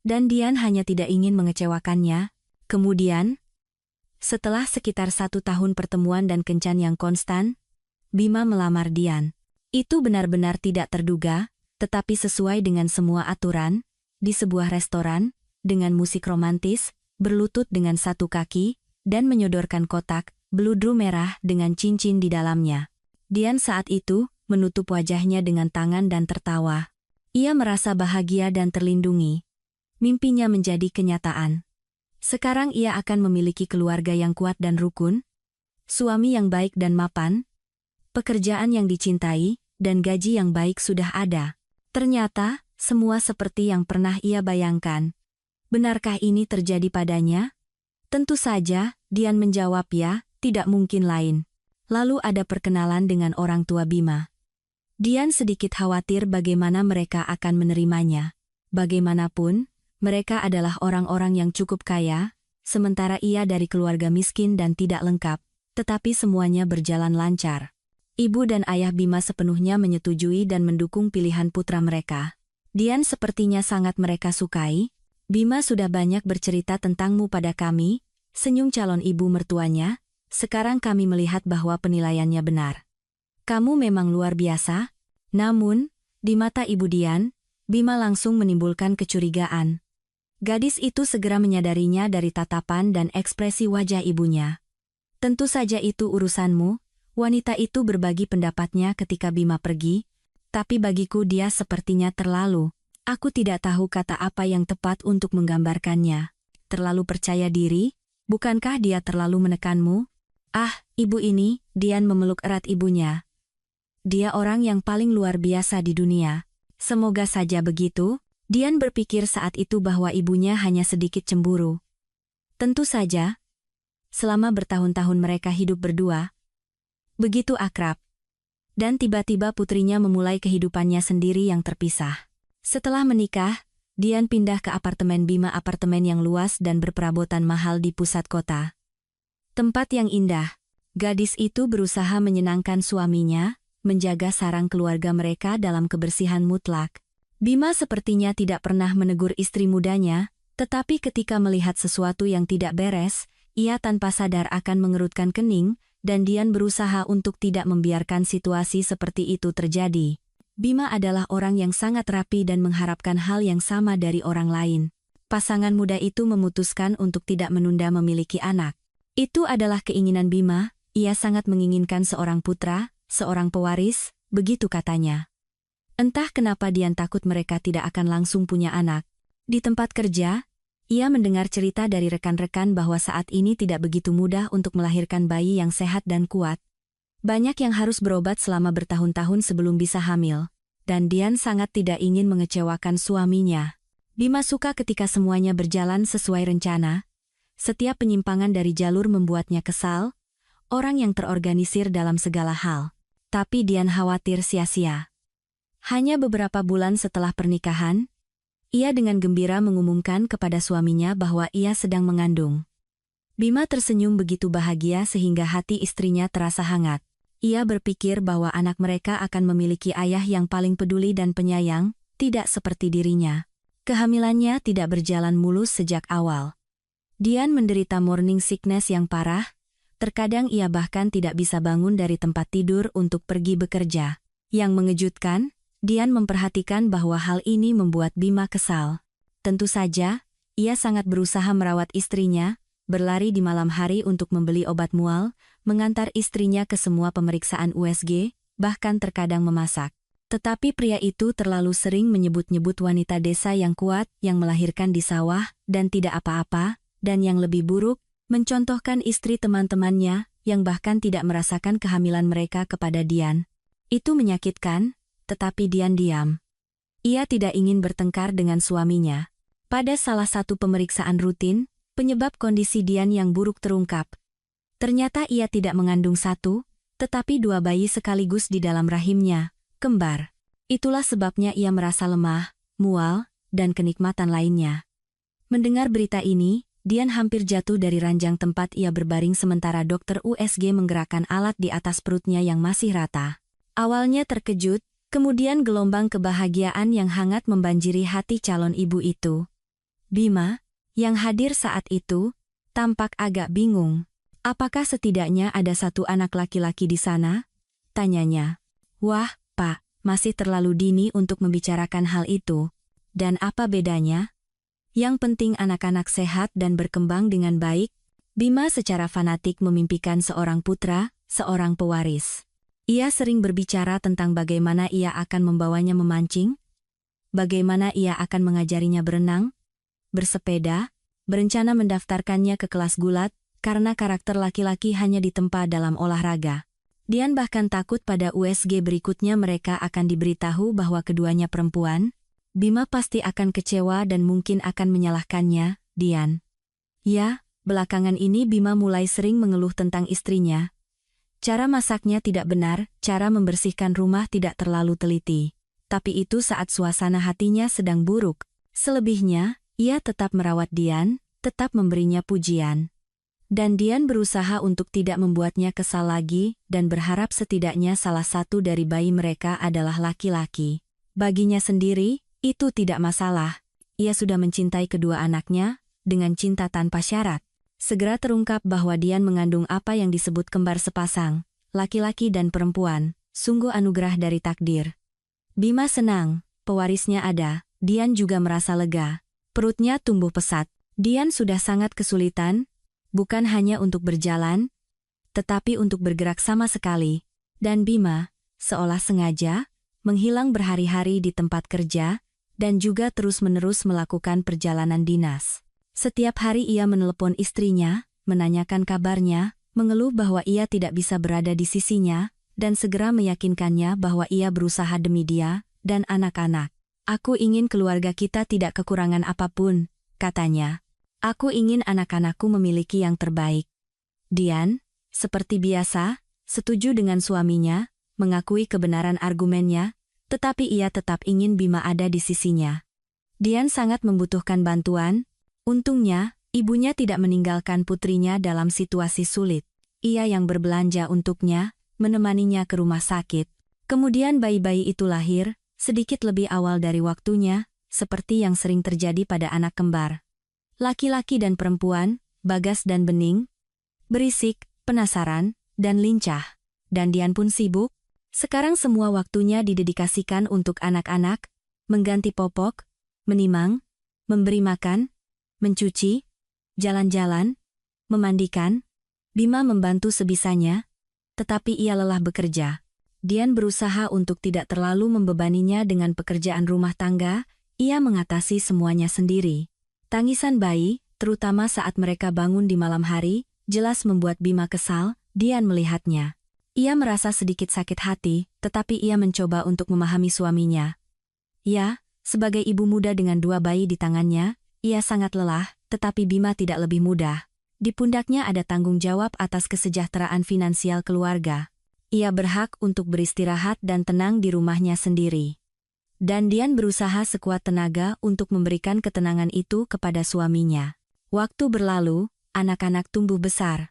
Dan Dian hanya tidak ingin mengecewakannya. Kemudian, setelah sekitar 1 tahun pertemuan dan kencan yang konstan, Bima melamar Dian. Itu benar-benar tidak terduga, tetapi sesuai dengan semua aturan, di sebuah restoran, dengan musik romantis, berlutut dengan satu kaki, dan menyodorkan kotak, beludru merah dengan cincin di dalamnya. Dian saat itu, menutup wajahnya dengan tangan dan tertawa. Ia merasa bahagia dan terlindungi. Mimpinya menjadi kenyataan. Sekarang ia akan memiliki keluarga yang kuat dan rukun, suami yang baik dan mapan, pekerjaan yang dicintai, dan gaji yang baik sudah ada. Ternyata, semua seperti yang pernah ia bayangkan. Benarkah ini terjadi padanya? Tentu saja, Dian menjawab ya, tidak mungkin lain. Lalu ada perkenalan dengan orang tua Bima. Dian sedikit khawatir bagaimana mereka akan menerimanya. Bagaimanapun, mereka adalah orang-orang yang cukup kaya, sementara ia dari keluarga miskin dan tidak lengkap, tetapi semuanya berjalan lancar. Ibu dan ayah Bima sepenuhnya menyetujui dan mendukung pilihan putra mereka. Dian sepertinya sangat mereka sukai. Bima sudah banyak bercerita tentangmu pada kami, senyum calon ibu mertuanya, sekarang kami melihat bahwa penilaiannya benar. Kamu memang luar biasa. Namun, di mata Ibu Dian, Bima langsung menimbulkan kecurigaan. Gadis itu segera menyadarinya dari tatapan dan ekspresi wajah ibunya. Tentu saja itu urusanmu, wanita itu berbagi pendapatnya ketika Bima pergi, tapi bagiku dia sepertinya terlalu. Aku tidak tahu kata apa yang tepat untuk menggambarkannya. Terlalu percaya diri, bukankah dia terlalu menekanmu? Ah, ibu ini, Dian memeluk erat ibunya. Dia orang yang paling luar biasa di dunia. Semoga saja begitu. Dian berpikir saat itu bahwa ibunya hanya sedikit cemburu. Tentu saja. Selama bertahun-tahun mereka hidup berdua. Begitu akrab. Dan tiba-tiba putrinya memulai kehidupannya sendiri yang terpisah. Setelah menikah, Dian pindah ke apartemen Bima, apartemen yang luas dan berperabotan mahal di pusat kota. Tempat yang indah. Gadis itu berusaha menyenangkan suaminya, menjaga sarang keluarga mereka dalam kebersihan mutlak. Bima sepertinya tidak pernah menegur istri mudanya, tetapi ketika melihat sesuatu yang tidak beres, ia tanpa sadar akan mengerutkan kening, dan Dian berusaha untuk tidak membiarkan situasi seperti itu terjadi. Bima adalah orang yang sangat rapi dan mengharapkan hal yang sama dari orang lain. Pasangan muda itu memutuskan untuk tidak menunda memiliki anak. Itu adalah keinginan Bima, ia sangat menginginkan seorang putra, seorang pewaris, begitu katanya. Entah kenapa Dian takut mereka tidak akan langsung punya anak. Di tempat kerja, ia mendengar cerita dari rekan-rekan bahwa saat ini tidak begitu mudah untuk melahirkan bayi yang sehat dan kuat. Banyak yang harus berobat selama bertahun-tahun sebelum bisa hamil, dan Dian sangat tidak ingin mengecewakan suaminya. Bima suka ketika semuanya berjalan sesuai rencana. Setiap penyimpangan dari jalur membuatnya kesal, orang yang terorganisir dalam segala hal. Tapi Dian khawatir sia-sia. Hanya beberapa bulan setelah pernikahan, Ia dengan gembira mengumumkan kepada suaminya bahwa ia sedang mengandung. Bima tersenyum begitu bahagia sehingga hati istrinya terasa hangat. Ia berpikir bahwa anak mereka akan memiliki ayah yang paling peduli dan penyayang, tidak seperti dirinya. Kehamilannya tidak berjalan mulus sejak awal. Dian menderita morning sickness yang parah, terkadang ia bahkan tidak bisa bangun dari tempat tidur untuk pergi bekerja. Yang mengejutkan, Dian memperhatikan bahwa hal ini membuat Bima kesal. Tentu saja, ia sangat berusaha merawat istrinya, berlari di malam hari untuk membeli obat mual, mengantar istrinya ke semua pemeriksaan USG, bahkan terkadang memasak. Tetapi pria itu terlalu sering menyebut-nyebut wanita desa yang kuat, yang melahirkan di sawah, dan tidak apa-apa, dan yang lebih buruk, mencontohkan istri teman-temannya, yang bahkan tidak merasakan kehamilan mereka kepada Dian. Itu menyakitkan, tetapi Dian diam. Ia tidak ingin bertengkar dengan suaminya. Pada salah satu pemeriksaan rutin, penyebab kondisi Dian yang buruk terungkap. Ternyata ia tidak mengandung satu, tetapi 2 bayi sekaligus di dalam rahimnya, kembar. Itulah sebabnya ia merasa lemah, mual, dan kenikmatan lainnya. Mendengar berita ini, Dian hampir jatuh dari ranjang tempat ia berbaring sementara dokter USG menggerakkan alat di atas perutnya yang masih rata. Awalnya terkejut, kemudian gelombang kebahagiaan yang hangat membanjiri hati calon ibu itu. Bima, yang hadir saat itu, tampak agak bingung. Apakah setidaknya ada satu anak laki-laki di sana? Tanyanya. Wah, Pak, masih terlalu dini untuk membicarakan hal itu. Dan apa bedanya? Yang penting anak-anak sehat dan berkembang dengan baik. Bima secara fanatik memimpikan seorang putra, seorang pewaris. Ia sering berbicara tentang bagaimana ia akan membawanya memancing, bagaimana ia akan mengajarinya berenang, bersepeda, berencana mendaftarkannya ke kelas gulat, karena karakter laki-laki hanya ditempa dalam olahraga. Dian bahkan takut pada USG berikutnya mereka akan diberitahu bahwa keduanya perempuan. Bima pasti akan kecewa dan mungkin akan menyalahkannya, Dian. Ya, belakangan ini Bima mulai sering mengeluh tentang istrinya. Cara masaknya tidak benar, cara membersihkan rumah tidak terlalu teliti. Tapi itu saat suasana hatinya sedang buruk. Selebihnya, ia tetap merawat Dian, tetap memberinya pujian. Dan Dian berusaha untuk tidak membuatnya kesal lagi, dan berharap setidaknya salah satu dari bayi mereka adalah laki-laki. Baginya sendiri, itu tidak masalah. Ia sudah mencintai kedua anaknya, dengan cinta tanpa syarat. Segera terungkap bahwa Dian mengandung apa yang disebut kembar sepasang, laki-laki dan perempuan, sungguh anugerah dari takdir. Bima senang, pewarisnya ada, Dian juga merasa lega. Perutnya tumbuh pesat. Dian sudah sangat kesulitan, bukan hanya untuk berjalan, tetapi untuk bergerak sama sekali. Dan Bima, seolah sengaja, menghilang berhari-hari di tempat kerja, dan juga terus-menerus melakukan perjalanan dinas. Setiap hari ia menelepon istrinya, menanyakan kabarnya, mengeluh bahwa ia tidak bisa berada di sisinya, dan segera meyakinkannya bahwa ia berusaha demi dia dan anak-anak. Aku ingin keluarga kita tidak kekurangan apapun, katanya. Aku ingin anak-anakku memiliki yang terbaik. Dian, seperti biasa, setuju dengan suaminya, mengakui kebenaran argumennya, tetapi ia tetap ingin Bima ada di sisinya. Dian sangat membutuhkan bantuan. Untungnya, ibunya tidak meninggalkan putrinya dalam situasi sulit. Ia yang berbelanja untuknya, menemaninya ke rumah sakit. Kemudian bayi-bayi itu lahir, sedikit lebih awal dari waktunya, seperti yang sering terjadi pada anak kembar. Laki-laki dan perempuan, Bagas dan Bening, berisik, penasaran, dan lincah. Dan Dian pun sibuk. Sekarang semua waktunya didedikasikan untuk anak-anak, mengganti popok, menimang, memberi makan, mencuci, jalan-jalan, memandikan. Bima membantu sebisanya, tetapi ia lelah bekerja. Dian berusaha untuk tidak terlalu membebaninya dengan pekerjaan rumah tangga, ia mengatasi semuanya sendiri. Tangisan bayi, terutama saat mereka bangun di malam hari, jelas membuat Bima kesal. Dian melihatnya. Ia merasa sedikit sakit hati, tetapi ia mencoba untuk memahami suaminya. Ya, sebagai ibu muda dengan 2 bayi di tangannya, ia sangat lelah, tetapi Bima tidak lebih mudah. Di pundaknya ada tanggung jawab atas kesejahteraan finansial keluarga. Ia berhak untuk beristirahat dan tenang di rumahnya sendiri. Dan Dian berusaha sekuat tenaga untuk memberikan ketenangan itu kepada suaminya. Waktu berlalu, anak-anak tumbuh besar.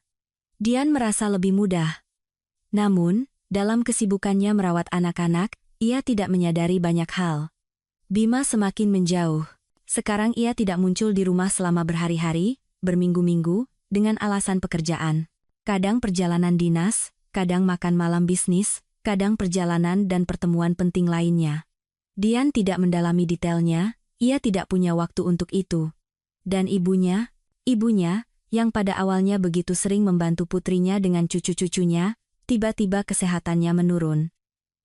Dian merasa lebih mudah. Namun, dalam kesibukannya merawat anak-anak, ia tidak menyadari banyak hal. Bima semakin menjauh. Sekarang ia tidak muncul di rumah selama berhari-hari, berminggu-minggu, dengan alasan pekerjaan. Kadang perjalanan dinas, kadang makan malam bisnis, kadang perjalanan dan pertemuan penting lainnya. Dian tidak mendalami detailnya, ia tidak punya waktu untuk itu. Dan ibunya, yang pada awalnya begitu sering membantu putrinya dengan cucu-cucunya, tiba-tiba kesehatannya menurun.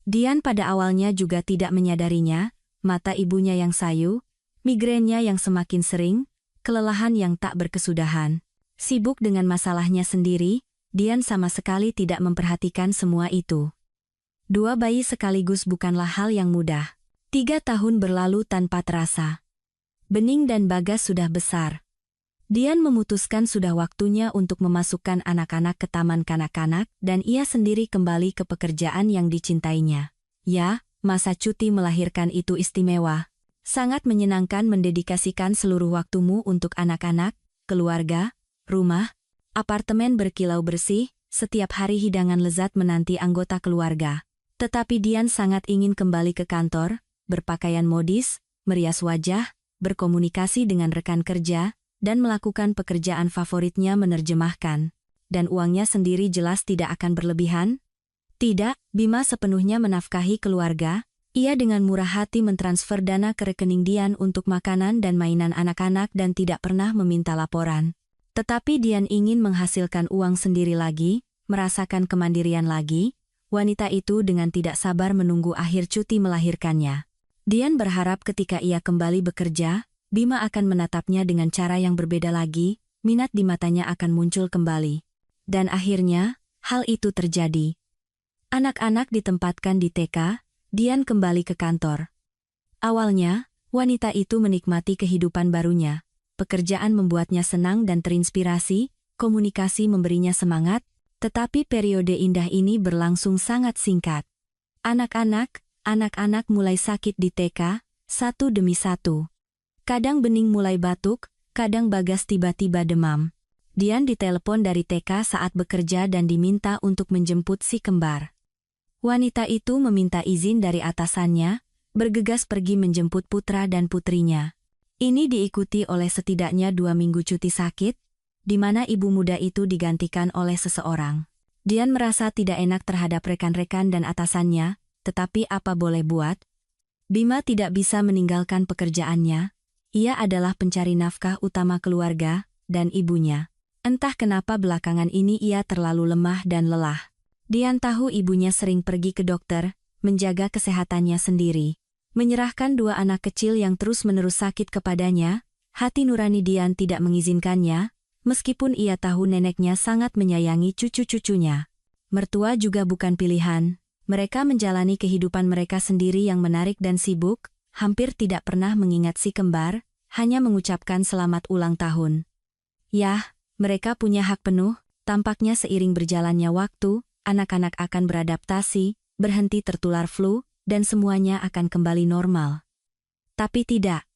Dian pada awalnya juga tidak menyadarinya, mata ibunya yang sayu, migrennya yang semakin sering, kelelahan yang tak berkesudahan. Sibuk dengan masalahnya sendiri, Dian sama sekali tidak memperhatikan semua itu. 2 bayi sekaligus bukanlah hal yang mudah. 3 tahun berlalu tanpa terasa. Bening dan Bagas sudah besar. Dian memutuskan sudah waktunya untuk memasukkan anak-anak ke taman kanak-kanak dan ia sendiri kembali ke pekerjaan yang dicintainya. Ya, masa cuti melahirkan itu istimewa. Sangat menyenangkan mendedikasikan seluruh waktumu untuk anak-anak, keluarga, rumah, apartemen berkilau bersih, setiap hari hidangan lezat menanti anggota keluarga. Tetapi Dian sangat ingin kembali ke kantor, berpakaian modis, merias wajah, berkomunikasi dengan rekan kerja, dan melakukan pekerjaan favoritnya menerjemahkan. Dan uangnya sendiri jelas tidak akan berlebihan. Tidak, Bima sepenuhnya menafkahi keluarga. Ia dengan murah hati mentransfer dana ke rekening Dian untuk makanan dan mainan anak-anak dan tidak pernah meminta laporan. Tetapi Dian ingin menghasilkan uang sendiri lagi, merasakan kemandirian lagi. Wanita itu dengan tidak sabar menunggu akhir cuti melahirkannya. Dian berharap ketika ia kembali bekerja, Bima akan menatapnya dengan cara yang berbeda lagi, minat di matanya akan muncul kembali. Dan akhirnya, hal itu terjadi. Anak-anak ditempatkan di TK, Dian kembali ke kantor. Awalnya, wanita itu menikmati kehidupan barunya. Pekerjaan membuatnya senang dan terinspirasi, komunikasi memberinya semangat, tetapi periode indah ini berlangsung sangat singkat. Anak-anak mulai sakit di TK, satu demi satu. Kadang Bening mulai batuk, kadang Bagas tiba-tiba demam. Dian ditelepon dari TK saat bekerja dan diminta untuk menjemput si kembar. Wanita itu meminta izin dari atasannya, bergegas pergi menjemput putra dan putrinya. Ini diikuti oleh setidaknya 2 minggu cuti sakit, di mana ibu muda itu digantikan oleh seseorang. Dian merasa tidak enak terhadap rekan-rekan dan atasannya, tetapi apa boleh buat? Bima tidak bisa meninggalkan pekerjaannya. Ia adalah pencari nafkah utama keluarga dan ibunya. Entah kenapa belakangan ini ia terlalu lemah dan lelah. Dian tahu ibunya sering pergi ke dokter, menjaga kesehatannya sendiri. Menyerahkan 2 anak kecil yang terus-menerus sakit kepadanya, hati nurani Dian tidak mengizinkannya, meskipun ia tahu neneknya sangat menyayangi cucu-cucunya. Mertua juga bukan pilihan. Mereka menjalani kehidupan mereka sendiri yang menarik dan sibuk, hampir tidak pernah mengingat si kembar, hanya mengucapkan selamat ulang tahun. Yah, mereka punya hak penuh, tampaknya seiring berjalannya waktu, anak-anak akan beradaptasi, berhenti tertular flu, dan semuanya akan kembali normal. Tapi tidak.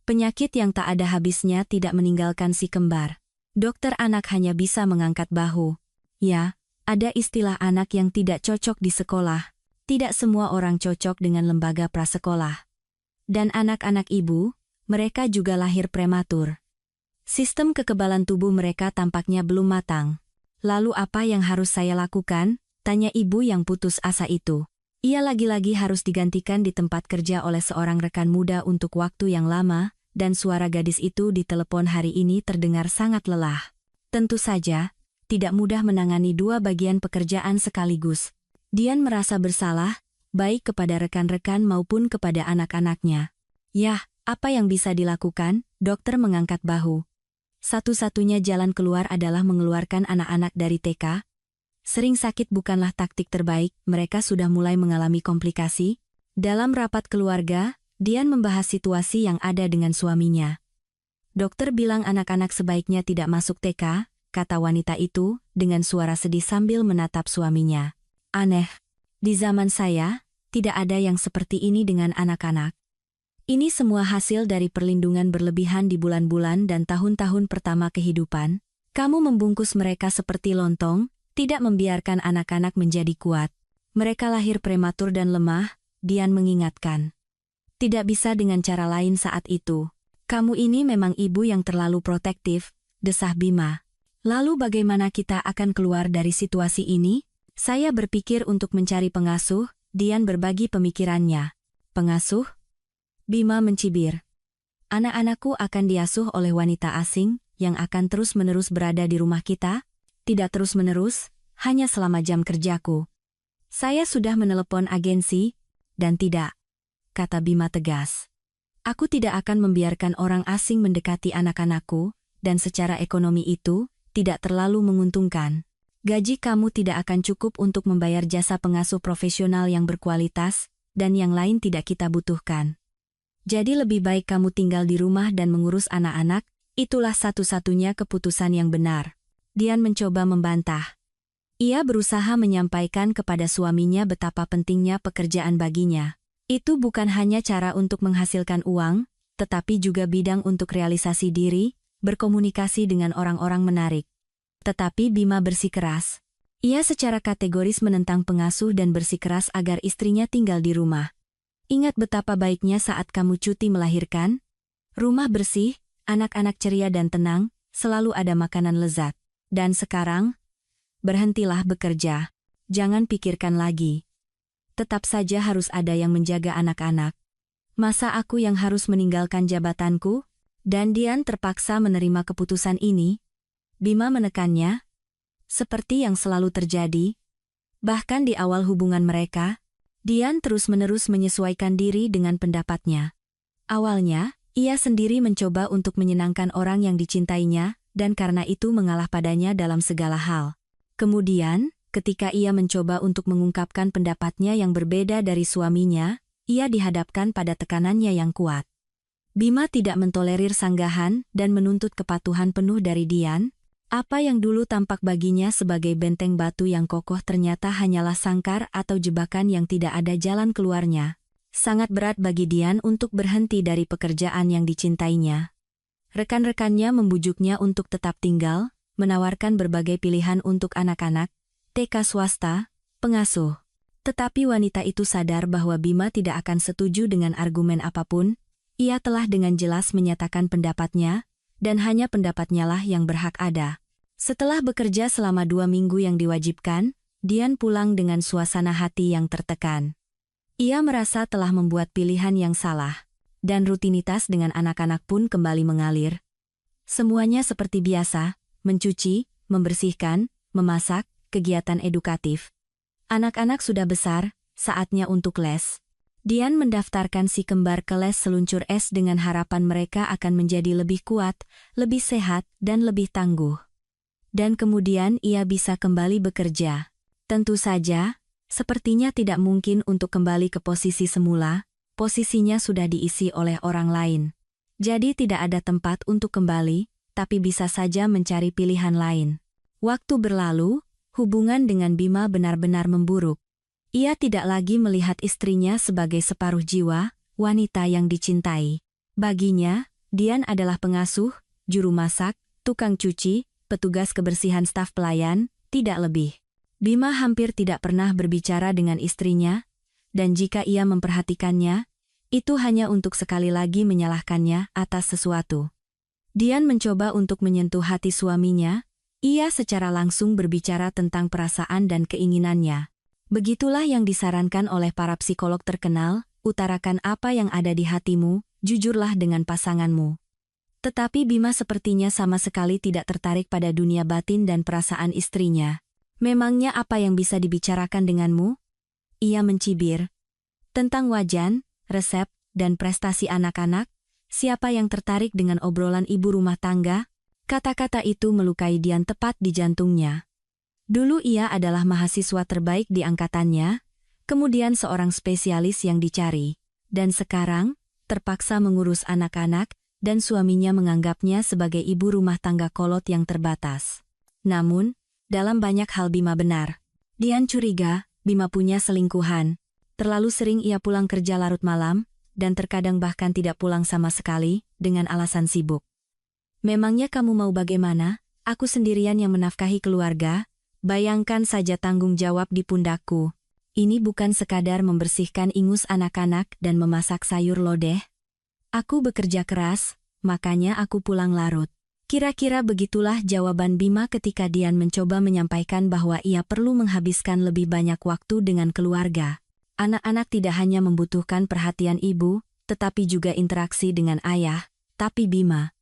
Penyakit yang tak ada habisnya tidak meninggalkan si kembar. Dokter anak hanya bisa mengangkat bahu. Ya, ada istilah anak yang tidak cocok di sekolah. Tidak semua orang cocok dengan lembaga prasekolah. Dan anak-anak ibu, mereka juga lahir prematur. Sistem kekebalan tubuh mereka tampaknya belum matang. Lalu apa yang harus saya lakukan? Tanya ibu yang putus asa itu. Ia lagi-lagi harus digantikan di tempat kerja oleh seorang rekan muda untuk waktu yang lama, dan suara gadis itu di telepon hari ini terdengar sangat lelah. Tentu saja, tidak mudah menangani 2 bagian pekerjaan sekaligus. Dian merasa bersalah, baik kepada rekan-rekan maupun kepada anak-anaknya. Yah, apa yang bisa dilakukan? Dokter mengangkat bahu. Satu-satunya jalan keluar adalah mengeluarkan anak-anak dari TK. Sering sakit bukanlah taktik terbaik, mereka sudah mulai mengalami komplikasi. Dalam rapat keluarga, Dian membahas situasi yang ada dengan suaminya. Dokter bilang anak-anak sebaiknya tidak masuk TK, kata wanita itu, dengan suara sedih sambil menatap suaminya. Aneh. Di zaman saya, tidak ada yang seperti ini dengan anak-anak. Ini semua hasil dari perlindungan berlebihan di bulan-bulan dan tahun-tahun pertama kehidupan. Kamu membungkus mereka seperti lontong, tidak membiarkan anak-anak menjadi kuat. Mereka lahir prematur dan lemah, Dian mengingatkan. Tidak bisa dengan cara lain saat itu. Kamu ini memang ibu yang terlalu protektif, desah Bima. Lalu bagaimana kita akan keluar dari situasi ini? Saya berpikir untuk mencari pengasuh, Dian berbagi pemikirannya. Pengasuh? Bima mencibir. Anak-anakku akan diasuh oleh wanita asing, yang akan terus-menerus berada di rumah kita? Tidak terus-menerus, hanya selama jam kerjaku. Saya sudah menelepon agensi, dan tidak, kata Bima tegas. Aku tidak akan membiarkan orang asing mendekati anak-anakku, dan secara ekonomi itu, tidak terlalu menguntungkan. Gaji kamu tidak akan cukup untuk membayar jasa pengasuh profesional yang berkualitas, dan yang lain tidak kita butuhkan. Jadi lebih baik kamu tinggal di rumah dan mengurus anak-anak, itulah satu-satunya keputusan yang benar. Dian mencoba membantah. Ia berusaha menyampaikan kepada suaminya betapa pentingnya pekerjaan baginya. Itu bukan hanya cara untuk menghasilkan uang, tetapi juga bidang untuk realisasi diri, berkomunikasi dengan orang-orang menarik. Tetapi Bima bersikeras. Ia secara kategoris menentang pengasuh dan bersikeras agar istrinya tinggal di rumah. Ingat betapa baiknya saat kamu cuti melahirkan? Rumah bersih, anak-anak ceria dan tenang, selalu ada makanan lezat. Dan sekarang, berhentilah bekerja. Jangan pikirkan lagi. Tetap saja harus ada yang menjaga anak-anak. Masa aku yang harus meninggalkan jabatanku? Dan Dian terpaksa menerima keputusan ini. Bima menekannya. Seperti yang selalu terjadi. Bahkan di awal hubungan mereka, Dian terus-menerus menyesuaikan diri dengan pendapatnya. Awalnya, ia sendiri mencoba untuk menyenangkan orang yang dicintainya, dan karena itu mengalah padanya dalam segala hal. Kemudian, ketika ia mencoba untuk mengungkapkan pendapatnya yang berbeda dari suaminya, ia dihadapkan pada tekanannya yang kuat. Bima tidak mentolerir sanggahan dan menuntut kepatuhan penuh dari Dian. Apa yang dulu tampak baginya sebagai benteng batu yang kokoh ternyata hanyalah sangkar atau jebakan yang tidak ada jalan keluarnya. Sangat berat bagi Dian untuk berhenti dari pekerjaan yang dicintainya. Rekan-rekannya membujuknya untuk tetap tinggal, menawarkan berbagai pilihan untuk anak-anak, TK swasta, pengasuh. Tetapi wanita itu sadar bahwa Bima tidak akan setuju dengan argumen apapun. Ia telah dengan jelas menyatakan pendapatnya, dan hanya pendapatnya lah yang berhak ada. Setelah bekerja selama 2 minggu yang diwajibkan, Dian pulang dengan suasana hati yang tertekan. Ia merasa telah membuat pilihan yang salah, dan rutinitas dengan anak-anak pun kembali mengalir. Semuanya seperti biasa, mencuci, membersihkan, memasak, kegiatan edukatif. Anak-anak sudah besar, saatnya untuk les. Dian mendaftarkan si kembar ke les seluncur es dengan harapan mereka akan menjadi lebih kuat, lebih sehat, dan lebih tangguh. Dan kemudian ia bisa kembali bekerja. Tentu saja, sepertinya tidak mungkin untuk kembali ke posisi semula, posisinya sudah diisi oleh orang lain. Jadi tidak ada tempat untuk kembali, tapi bisa saja mencari pilihan lain. Waktu berlalu, hubungan dengan Bima benar-benar memburuk. Ia tidak lagi melihat istrinya sebagai separuh jiwa, wanita yang dicintai. Baginya, Dian adalah pengasuh, juru masak, tukang cuci, petugas kebersihan staf pelayan, tidak lebih. Bima hampir tidak pernah berbicara dengan istrinya, dan jika ia memperhatikannya, itu hanya untuk sekali lagi menyalahkannya atas sesuatu. Dian mencoba untuk menyentuh hati suaminya, ia secara langsung berbicara tentang perasaan dan keinginannya. Begitulah yang disarankan oleh para psikolog terkenal, utarakan apa yang ada di hatimu, jujurlah dengan pasanganmu. Tetapi Bima sepertinya sama sekali tidak tertarik pada dunia batin dan perasaan istrinya. Memangnya apa yang bisa dibicarakan denganmu? Ia mencibir. Tentang wajan, resep, dan prestasi anak-anak, siapa yang tertarik dengan obrolan ibu rumah tangga? Kata-kata itu melukai Dian tepat di jantungnya. Dulu ia adalah mahasiswa terbaik di angkatannya, kemudian seorang spesialis yang dicari, dan sekarang, terpaksa mengurus anak-anak, dan suaminya menganggapnya sebagai ibu rumah tangga kolot yang terbatas. Namun, dalam banyak hal Bima benar. Dian curiga, Bima punya selingkuhan. Terlalu sering ia pulang kerja larut malam, dan terkadang bahkan tidak pulang sama sekali, dengan alasan sibuk. Memangnya kamu mau bagaimana? Aku sendirian yang menafkahi keluarga. Bayangkan saja tanggung jawab di pundakku. Ini bukan sekadar membersihkan ingus anak-anak dan memasak sayur lodeh. Aku bekerja keras, makanya aku pulang larut. Kira-kira begitulah jawaban Bima ketika Dian mencoba menyampaikan bahwa ia perlu menghabiskan lebih banyak waktu dengan keluarga. Anak-anak tidak hanya membutuhkan perhatian ibu, tetapi juga interaksi dengan ayah, tapi Bima.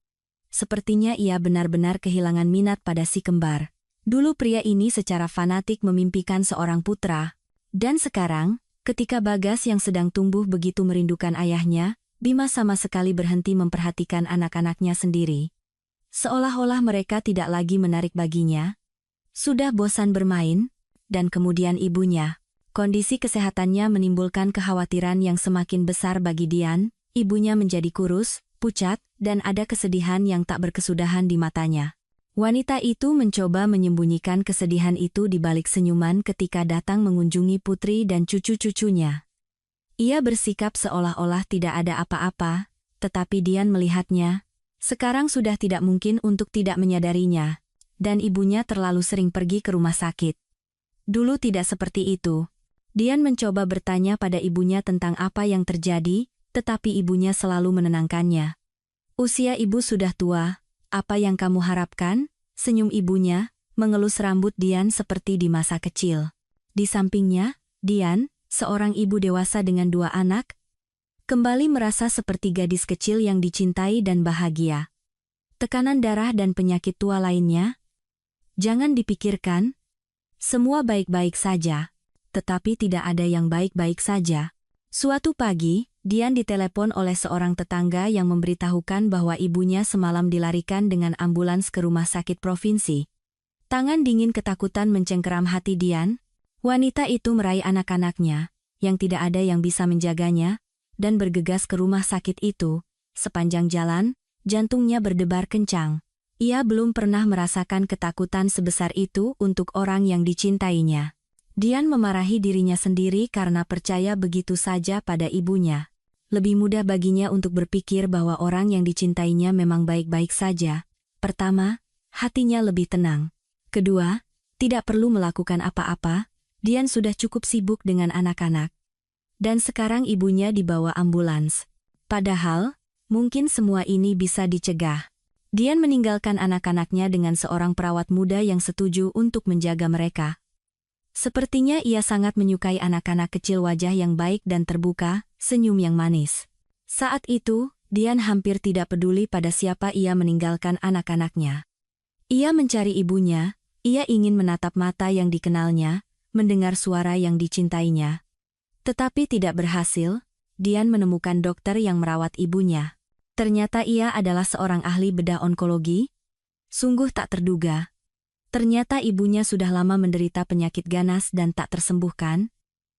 Sepertinya ia benar-benar kehilangan minat pada si kembar. Dulu pria ini secara fanatik memimpikan seorang putra, dan sekarang, ketika Bagas yang sedang tumbuh begitu merindukan ayahnya, Bima sama sekali berhenti memperhatikan anak-anaknya sendiri. Seolah-olah mereka tidak lagi menarik baginya. Sudah bosan bermain, dan kemudian ibunya. Kondisi kesehatannya menimbulkan kekhawatiran yang semakin besar bagi Dian. Ibunya menjadi kurus, pucat, dan ada kesedihan yang tak berkesudahan di matanya. Wanita itu mencoba menyembunyikan kesedihan itu di balik senyuman ketika datang mengunjungi putri dan cucu-cucunya. Ia bersikap seolah-olah tidak ada apa-apa, tetapi Dian melihatnya. Sekarang sudah tidak mungkin untuk tidak menyadarinya, dan ibunya terlalu sering pergi ke rumah sakit. Dulu tidak seperti itu. Dian mencoba bertanya pada ibunya tentang apa yang terjadi, tetapi ibunya selalu menenangkannya. Usia ibu sudah tua, apa yang kamu harapkan? Senyum ibunya, mengelus rambut Dian seperti di masa kecil. Di sampingnya, Dian, seorang ibu dewasa dengan 2 anak, kembali merasa seperti gadis kecil yang dicintai dan bahagia. Tekanan darah dan penyakit tua lainnya? Jangan dipikirkan. Semua baik-baik saja. Tetapi tidak ada yang baik-baik saja. Suatu pagi, Dian ditelepon oleh seorang tetangga yang memberitahukan bahwa ibunya semalam dilarikan dengan ambulans ke rumah sakit provinsi. Tangan dingin ketakutan mencengkeram hati Dian. Wanita itu meraih anak-anaknya, yang tidak ada yang bisa menjaganya, dan bergegas ke rumah sakit itu. Sepanjang jalan, jantungnya berdebar kencang. Ia belum pernah merasakan ketakutan sebesar itu untuk orang yang dicintainya. Dian memarahi dirinya sendiri karena percaya begitu saja pada ibunya. Lebih mudah baginya untuk berpikir bahwa orang yang dicintainya memang baik-baik saja. Pertama, hatinya lebih tenang. Kedua, tidak perlu melakukan apa-apa, Dian sudah cukup sibuk dengan anak-anak. Dan sekarang ibunya dibawa ambulans. Padahal, mungkin semua ini bisa dicegah. Dian meninggalkan anak-anaknya dengan seorang perawat muda yang setuju untuk menjaga mereka. Sepertinya ia sangat menyukai anak-anak kecil, wajah yang baik dan terbuka, senyum yang manis. Saat itu, Dian hampir tidak peduli pada siapa ia meninggalkan anak-anaknya. Ia mencari ibunya, ia ingin menatap mata yang dikenalnya, mendengar suara yang dicintainya. Tetapi tidak berhasil, Dian menemukan dokter yang merawat ibunya. Ternyata ia adalah seorang ahli bedah onkologi. Sungguh tak terduga. Ternyata ibunya sudah lama menderita penyakit ganas dan tak tersembuhkan.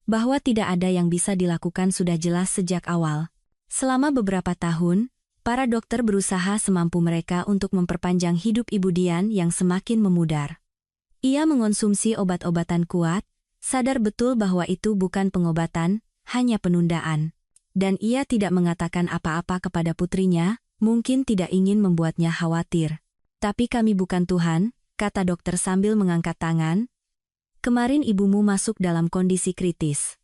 Bahwa tidak ada yang bisa dilakukan sudah jelas sejak awal. Selama beberapa tahun, para dokter berusaha semampu mereka untuk memperpanjang hidup ibu Dian yang semakin memudar. Ia mengonsumsi obat-obatan kuat, sadar betul bahwa itu bukan pengobatan, hanya penundaan. Dan ia tidak mengatakan apa-apa kepada putrinya, mungkin tidak ingin membuatnya khawatir. Tapi kami bukan Tuhan, kata dokter sambil mengangkat tangan. Kemarin ibumu masuk dalam kondisi kritis.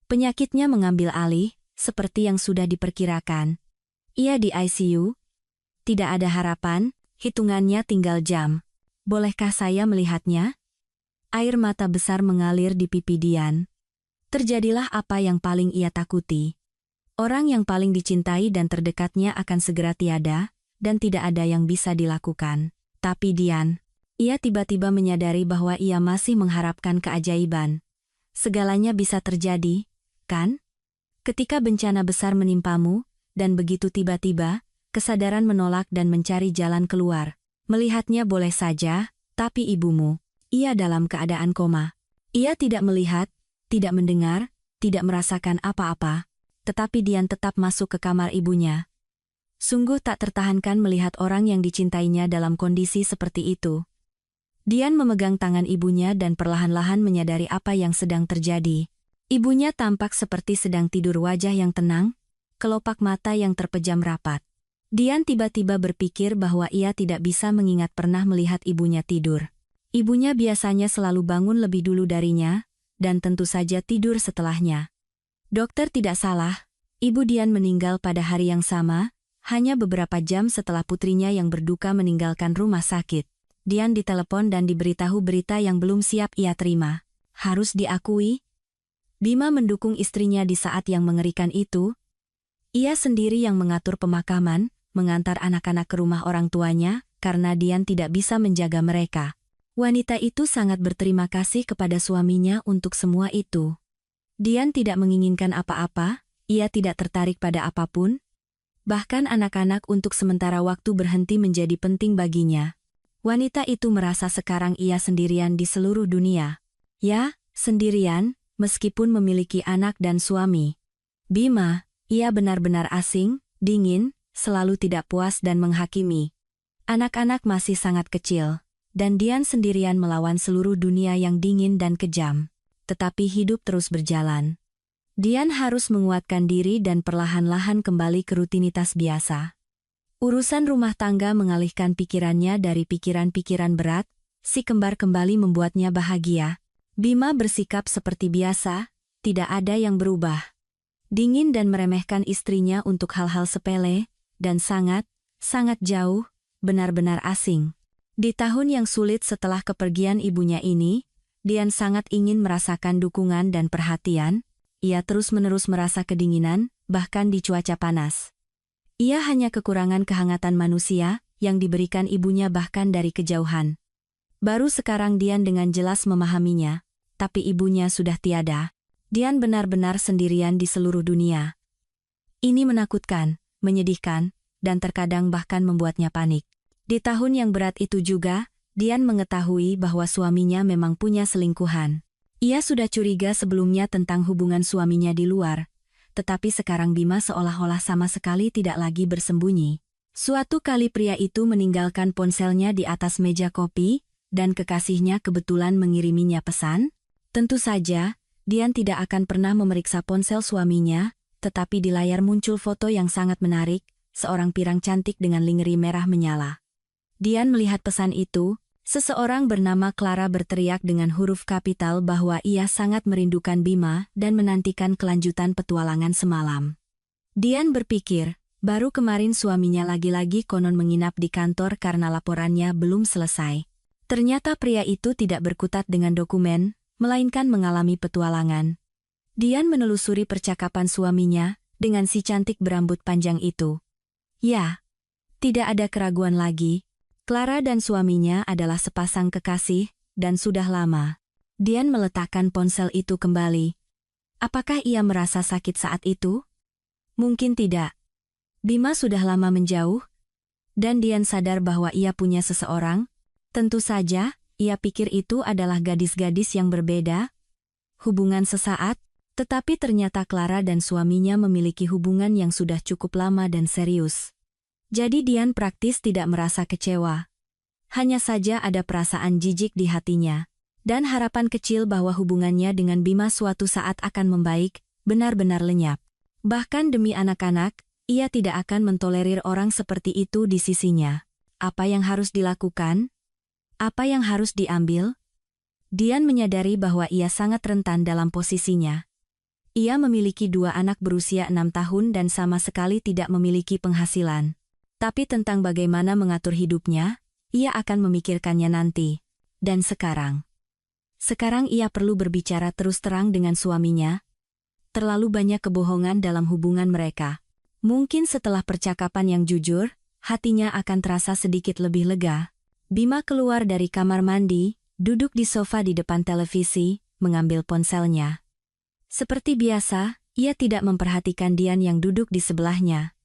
Penyakitnya mengambil alih, seperti yang sudah diperkirakan. Ia di ICU. Tidak ada harapan, hitungannya tinggal jam. Bolehkah saya melihatnya? Air mata besar mengalir di pipi Dian. Terjadilah apa yang paling ia takuti. Orang yang paling dicintai dan terdekatnya akan segera tiada, dan tidak ada yang bisa dilakukan. Tapi Dian, ia tiba-tiba menyadari bahwa ia masih mengharapkan keajaiban. Segalanya bisa terjadi, kan? Ketika bencana besar menimpamu, dan begitu tiba-tiba, kesadaran menolak dan mencari jalan keluar. Melihatnya boleh saja, tapi ibumu, ia dalam keadaan koma. Ia tidak melihat, tidak mendengar, tidak merasakan apa-apa, tetapi Dian tetap masuk ke kamar ibunya. Sungguh tak tertahankan melihat orang yang dicintainya dalam kondisi seperti itu. Dian memegang tangan ibunya dan perlahan-lahan menyadari apa yang sedang terjadi. Ibunya tampak seperti sedang tidur, wajah yang tenang, kelopak mata yang terpejam rapat. Dian tiba-tiba berpikir bahwa ia tidak bisa mengingat pernah melihat ibunya tidur. Ibunya biasanya selalu bangun lebih dulu darinya, dan tentu saja tidur setelahnya. Dokter tidak salah, ibu Dian meninggal pada hari yang sama, hanya beberapa jam setelah putrinya yang berduka meninggalkan rumah sakit. Dian ditelepon dan diberitahu berita yang belum siap ia terima. Harus diakui, Bima mendukung istrinya di saat yang mengerikan itu. Ia sendiri yang mengatur pemakaman, mengantar anak-anak ke rumah orang tuanya, karena Dian tidak bisa menjaga mereka. Wanita itu sangat berterima kasih kepada suaminya untuk semua itu. Dian tidak menginginkan apa-apa, ia tidak tertarik pada apapun. Bahkan anak-anak untuk sementara waktu berhenti menjadi penting baginya. Wanita itu merasa sekarang ia sendirian di seluruh dunia. Ya, sendirian, meskipun memiliki anak dan suami. Bima, ia benar-benar asing, dingin, selalu tidak puas dan menghakimi. Anak-anak masih sangat kecil, dan Dian sendirian melawan seluruh dunia yang dingin dan kejam. Tetapi hidup terus berjalan. Dian harus menguatkan diri dan perlahan-lahan kembali ke rutinitas biasa. Urusan rumah tangga mengalihkan pikirannya dari pikiran-pikiran berat, si kembar kembali membuatnya bahagia. Bima bersikap seperti biasa, tidak ada yang berubah. Dingin dan meremehkan istrinya untuk hal-hal sepele, dan sangat jauh, benar-benar asing. Di tahun yang sulit setelah kepergian ibunya ini, Dian sangat ingin merasakan dukungan dan perhatian. Ia terus-menerus merasa kedinginan, bahkan di cuaca panas. Ia hanya kekurangan kehangatan manusia, yang diberikan ibunya bahkan dari kejauhan. Baru sekarang Dian dengan jelas memahaminya, tapi ibunya sudah tiada. Dian benar-benar sendirian di seluruh dunia. Ini menakutkan, menyedihkan, dan terkadang bahkan membuatnya panik. Di tahun yang berat itu juga, Dian mengetahui bahwa suaminya memang punya selingkuhan. Ia sudah curiga sebelumnya tentang hubungan suaminya di luar, tetapi sekarang Bima seolah-olah sama sekali tidak lagi bersembunyi. Suatu kali pria itu meninggalkan ponselnya di atas meja kopi, dan kekasihnya kebetulan mengiriminya pesan. Tentu saja, Dian tidak akan pernah memeriksa ponsel suaminya, tetapi di layar muncul foto yang sangat menarik, seorang pirang cantik dengan lingerie merah menyala. Dian melihat pesan itu, seseorang bernama Clara berteriak dengan huruf kapital bahwa ia sangat merindukan Bima dan menantikan kelanjutan petualangan semalam. Dian berpikir, baru kemarin suaminya lagi-lagi konon menginap di kantor karena laporannya belum selesai. Ternyata pria itu tidak berkutat dengan dokumen, melainkan mengalami petualangan. Dian menelusuri percakapan suaminya dengan si cantik berambut panjang itu. Ya, tidak ada keraguan lagi. Clara dan suaminya adalah sepasang kekasih, dan sudah lama. Dian meletakkan ponsel itu kembali. Apakah ia merasa sakit saat itu? Mungkin tidak. Bima sudah lama menjauh, dan Dian sadar bahwa ia punya seseorang. Tentu saja, ia pikir itu adalah gadis-gadis yang berbeda. Hubungan sesaat, tetapi ternyata Clara dan suaminya memiliki hubungan yang sudah cukup lama dan serius. Jadi Dian praktis tidak merasa kecewa. Hanya saja ada perasaan jijik di hatinya, dan harapan kecil bahwa hubungannya dengan Bima suatu saat akan membaik, benar-benar lenyap. Bahkan demi anak-anak, ia tidak akan mentolerir orang seperti itu di sisinya. Apa yang harus dilakukan? Apa yang harus diambil? Dian menyadari bahwa ia sangat rentan dalam posisinya. Ia memiliki 2 anak berusia 6 tahun dan sama sekali tidak memiliki penghasilan. Tapi tentang bagaimana mengatur hidupnya, ia akan memikirkannya nanti. Dan sekarang ia perlu berbicara terus terang dengan suaminya. Terlalu banyak kebohongan dalam hubungan mereka. Mungkin setelah percakapan yang jujur, hatinya akan terasa sedikit lebih lega. Bima keluar dari kamar mandi, duduk di sofa di depan televisi, mengambil ponselnya. Seperti biasa, ia tidak memperhatikan Dian yang duduk di sebelahnya.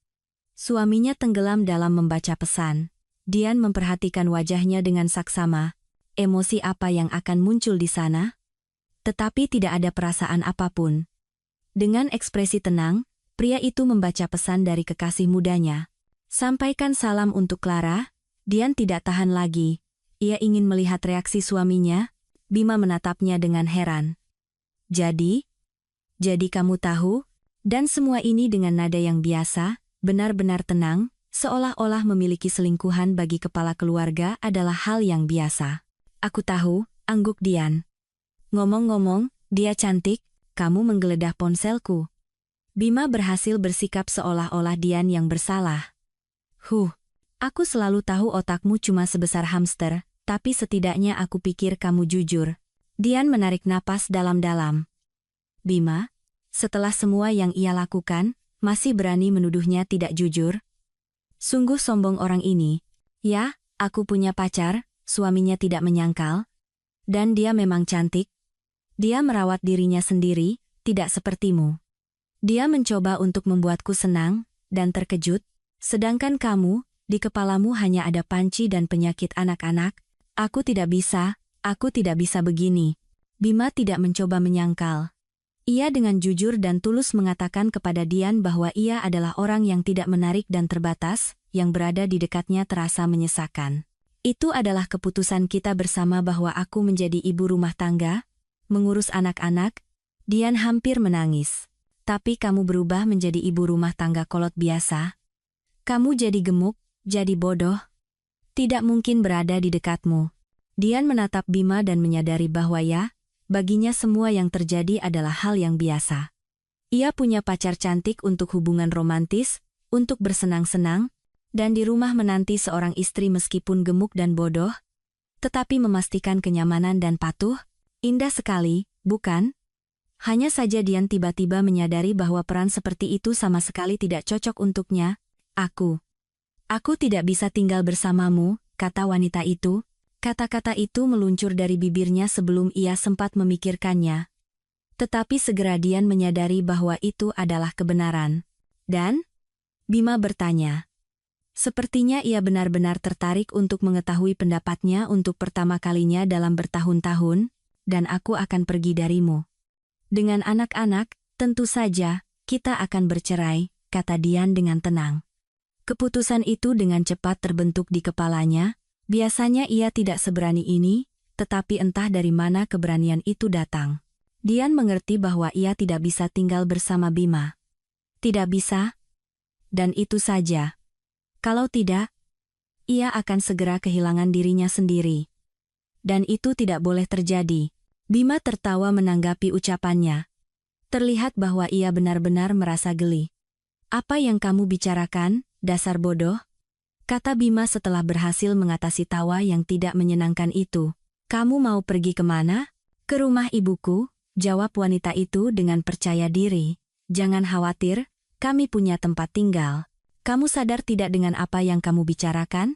Suaminya tenggelam dalam membaca pesan. Dian memperhatikan wajahnya dengan saksama. Emosi apa yang akan muncul di sana? Tetapi tidak ada perasaan apapun. Dengan ekspresi tenang, pria itu membaca pesan dari kekasih mudanya. Sampaikan salam untuk Clara. Dian tidak tahan lagi. Ia ingin melihat reaksi suaminya. Bima menatapnya dengan heran. Jadi, Jadi kamu tahu? Dan semua ini dengan nada yang biasa, benar-benar tenang, seolah-olah memiliki selingkuhan bagi kepala keluarga adalah hal yang biasa. Aku tahu, angguk Dian. Ngomong-ngomong, dia cantik, kamu menggeledah ponselku. Bima berhasil bersikap seolah-olah Dian yang bersalah. Aku selalu tahu otakmu cuma sebesar hamster, tapi setidaknya aku pikir kamu jujur. Dian menarik napas dalam-dalam. Bima, setelah semua yang ia lakukan, masih berani menuduhnya tidak jujur? Sungguh sombong orang ini. Ya, aku punya pacar, suaminya tidak menyangkal. Dan dia memang cantik. Dia merawat dirinya sendiri, tidak sepertimu. Dia mencoba untuk membuatku senang dan terkejut, sedangkan kamu, di kepalamu hanya ada panci dan penyakit anak-anak. Aku tidak bisa begini. Bima tidak mencoba menyangkal. Ia dengan jujur dan tulus mengatakan kepada Dian bahwa ia adalah orang yang tidak menarik dan terbatas, yang berada di dekatnya terasa menyesakan. Itu adalah keputusan kita bersama bahwa aku menjadi ibu rumah tangga, mengurus anak-anak. Dian hampir menangis. Tapi kamu berubah menjadi ibu rumah tangga kolot biasa. Kamu jadi gemuk, jadi bodoh. Tidak mungkin berada di dekatmu. Dian menatap Bima dan menyadari bahwa baginya semua yang terjadi adalah hal yang biasa. Ia punya pacar cantik untuk hubungan romantis, untuk bersenang-senang, dan di rumah menanti seorang istri meskipun gemuk dan bodoh, tetapi memastikan kenyamanan dan patuh. Indah sekali, bukan? Hanya saja Dian tiba-tiba menyadari bahwa peran seperti itu sama sekali tidak cocok untuknya. Aku tidak bisa tinggal bersamamu, kata wanita itu. Kata-kata itu meluncur dari bibirnya sebelum ia sempat memikirkannya. Tetapi segera Dian menyadari bahwa itu adalah kebenaran. Dan? Bima bertanya. Sepertinya ia benar-benar tertarik untuk mengetahui pendapatnya untuk pertama kalinya dalam bertahun-tahun, dan aku akan pergi darimu. Dengan anak-anak, tentu saja, kita akan bercerai, kata Dian dengan tenang. Keputusan itu dengan cepat terbentuk di kepalanya. Biasanya ia tidak seberani ini, tetapi entah dari mana keberanian itu datang. Dian mengerti bahwa ia tidak bisa tinggal bersama Bima. Tidak bisa. Dan itu saja. Kalau tidak, ia akan segera kehilangan dirinya sendiri. Dan itu tidak boleh terjadi. Bima tertawa menanggapi ucapannya. Terlihat bahwa ia benar-benar merasa geli. Apa yang kamu bicarakan, dasar bodoh? Kata Bima setelah berhasil mengatasi tawa yang tidak menyenangkan itu. Kamu mau pergi kemana? Ke rumah ibuku, jawab wanita itu dengan percaya diri. Jangan khawatir, kami punya tempat tinggal. Kamu sadar tidak dengan apa yang kamu bicarakan?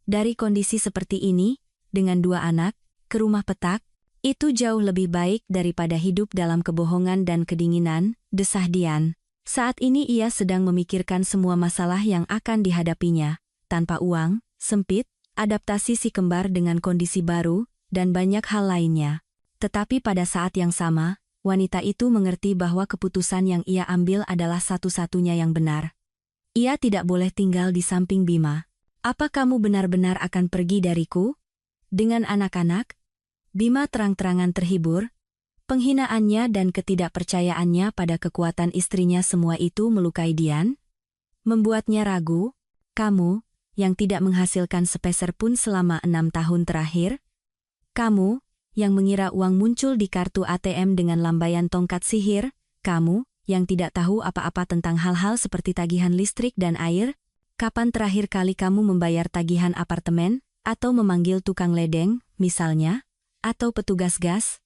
Dari kondisi seperti ini, dengan 2 anak, ke rumah petak, itu jauh lebih baik daripada hidup dalam kebohongan dan kedinginan, desah Dian. Saat ini ia sedang memikirkan semua masalah yang akan dihadapinya. Tanpa uang, sempit, adaptasi si kembar dengan kondisi baru, dan banyak hal lainnya. Tetapi pada saat yang sama, wanita itu mengerti bahwa keputusan yang ia ambil adalah satu-satunya yang benar. Ia tidak boleh tinggal di samping Bima. Apa kamu benar-benar akan pergi dariku? Dengan anak-anak? Bima terang-terangan terhibur. Penghinaannya dan ketidakpercayaannya pada kekuatan istrinya semua itu melukai Dian. Membuatnya ragu. Kamu, yang tidak menghasilkan sepeser pun selama 6 tahun terakhir. Kamu, yang mengira uang muncul di kartu ATM dengan lambaian tongkat sihir. Kamu, yang tidak tahu apa-apa tentang hal-hal seperti tagihan listrik dan air. Kapan terakhir kali kamu membayar tagihan apartemen, atau memanggil tukang ledeng, misalnya? Atau petugas gas?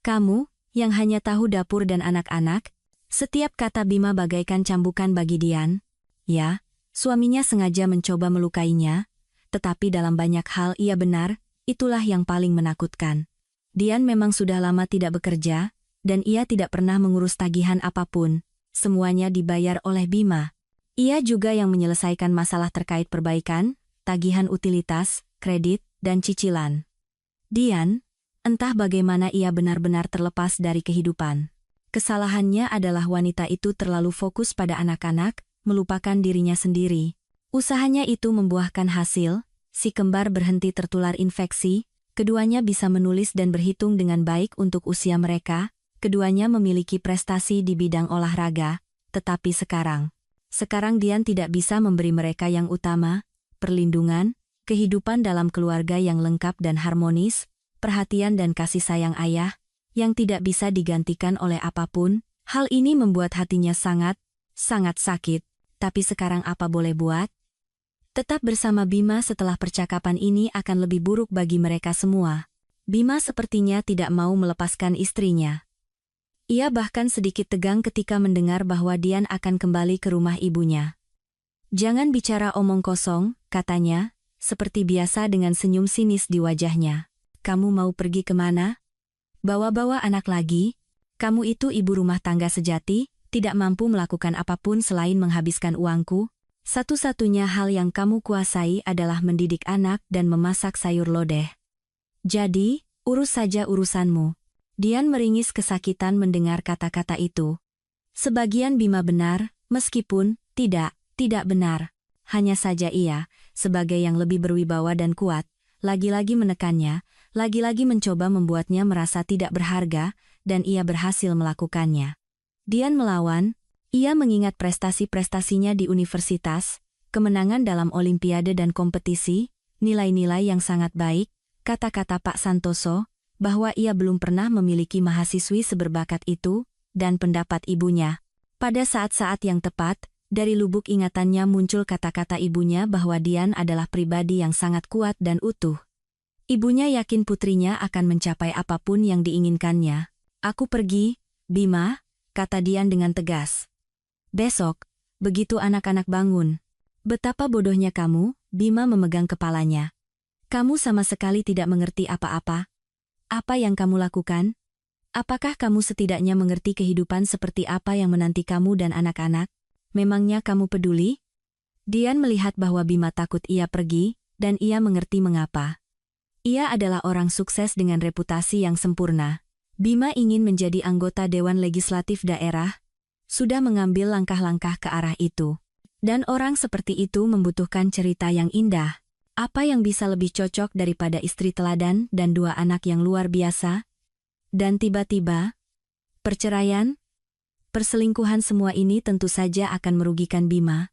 Kamu, yang hanya tahu dapur dan anak-anak? Setiap kata Bima bagaikan cambukan bagi Dian. Ya, suaminya sengaja mencoba melukainya, tetapi dalam banyak hal ia benar, itulah yang paling menakutkan. Dian memang sudah lama tidak bekerja, dan ia tidak pernah mengurus tagihan apapun. Semuanya dibayar oleh Bima. Ia juga yang menyelesaikan masalah terkait perbaikan, tagihan utilitas, kredit, dan cicilan. Dian, entah bagaimana ia benar-benar terlepas dari kehidupan. Kesalahannya adalah wanita itu terlalu fokus pada anak-anak, melupakan dirinya sendiri. Usahanya itu membuahkan hasil, si kembar berhenti tertular infeksi, keduanya bisa menulis dan berhitung dengan baik untuk usia mereka, Keduanya memiliki prestasi di bidang olahraga, tetapi sekarang Dian tidak bisa memberi mereka yang utama, perlindungan, kehidupan dalam keluarga yang lengkap dan harmonis, perhatian dan kasih sayang ayah, yang tidak bisa digantikan oleh apapun. Hal ini membuat hatinya sangat sakit. Tapi sekarang apa boleh buat? Tetap bersama Bima setelah percakapan ini akan lebih buruk bagi mereka semua. Bima sepertinya tidak mau melepaskan istrinya. Ia bahkan sedikit tegang ketika mendengar bahwa Dian akan kembali ke rumah ibunya. "Jangan bicara omong kosong," katanya, seperti biasa dengan senyum sinis di wajahnya. "Kamu mau pergi kemana? Bawa-bawa anak lagi? Kamu itu ibu rumah tangga sejati, tidak mampu melakukan apapun selain menghabiskan uangku. Satu-satunya hal yang kamu kuasai adalah mendidik anak dan memasak sayur lodeh. Jadi, urus saja urusanmu." Dian meringis kesakitan mendengar kata-kata itu. Sebagian Bima benar, meskipun tidak benar. Hanya saja ia, sebagai yang lebih berwibawa dan kuat, lagi-lagi menekannya, lagi-lagi mencoba membuatnya merasa tidak berharga, dan ia berhasil melakukannya. Dian melawan, ia mengingat prestasi-prestasinya di universitas, kemenangan dalam olimpiade dan kompetisi, nilai-nilai yang sangat baik, kata-kata Pak Santoso, bahwa ia belum pernah memiliki mahasiswi seberbakat itu, dan pendapat ibunya. Pada saat-saat yang tepat, dari lubuk ingatannya muncul kata-kata ibunya bahwa Dian adalah pribadi yang sangat kuat dan utuh. Ibunya yakin putrinya akan mencapai apapun yang diinginkannya. "Aku pergi, Bima," kata Dian dengan tegas. "Besok, begitu anak-anak bangun." "Betapa bodohnya kamu," Bima memegang kepalanya. "Kamu sama sekali tidak mengerti apa-apa. Apa yang kamu lakukan? Apakah kamu setidaknya mengerti kehidupan seperti apa yang menanti kamu dan anak-anak? Memangnya kamu peduli?" Dian melihat bahwa Bima takut ia pergi, dan ia mengerti mengapa. Ia adalah orang sukses dengan reputasi yang sempurna. Bima ingin menjadi anggota Dewan Legislatif Daerah, sudah mengambil langkah-langkah ke arah itu. Dan orang seperti itu membutuhkan cerita yang indah. Apa yang bisa lebih cocok daripada istri teladan dan 2 anak yang luar biasa? Dan tiba-tiba, perceraian, perselingkuhan, semua ini tentu saja akan merugikan Bima.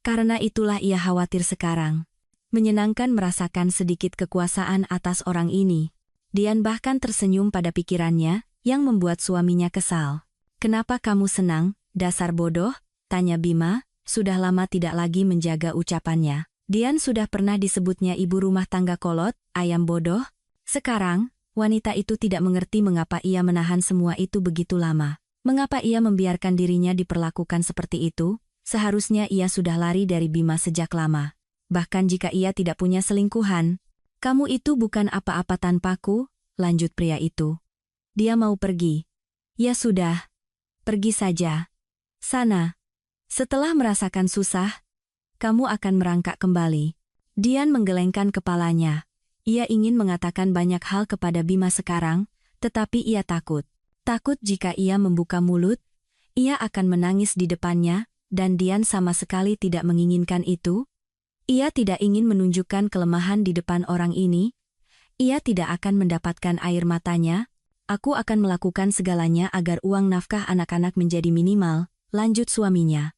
Karena itulah ia khawatir sekarang. Menyenangkan merasakan sedikit kekuasaan atas orang ini. Dian bahkan tersenyum pada pikirannya, yang membuat suaminya kesal. "Kenapa kamu senang, dasar bodoh?" tanya Bima, sudah lama tidak lagi menjaga ucapannya. Dian sudah pernah disebutnya ibu rumah tangga kolot, ayam bodoh. Sekarang, wanita itu tidak mengerti mengapa ia menahan semua itu begitu lama. Mengapa ia membiarkan dirinya diperlakukan seperti itu? Seharusnya ia sudah lari dari Bima sejak lama. Bahkan jika ia tidak punya selingkuhan. "Kamu itu bukan apa-apa tanpaku," lanjut pria itu. Dia mau pergi. Ya sudah. Pergi saja. Sana. Setelah merasakan susah, kamu akan merangkak kembali. Dian menggelengkan kepalanya. Ia ingin mengatakan banyak hal kepada Bima sekarang, tetapi ia takut. Takut jika ia membuka mulut, ia akan menangis di depannya, dan Dian sama sekali tidak menginginkan itu. Ia tidak ingin menunjukkan kelemahan di depan orang ini. Ia tidak akan mendapatkan air matanya. "Aku akan melakukan segalanya agar uang nafkah anak-anak menjadi minimal," lanjut suaminya.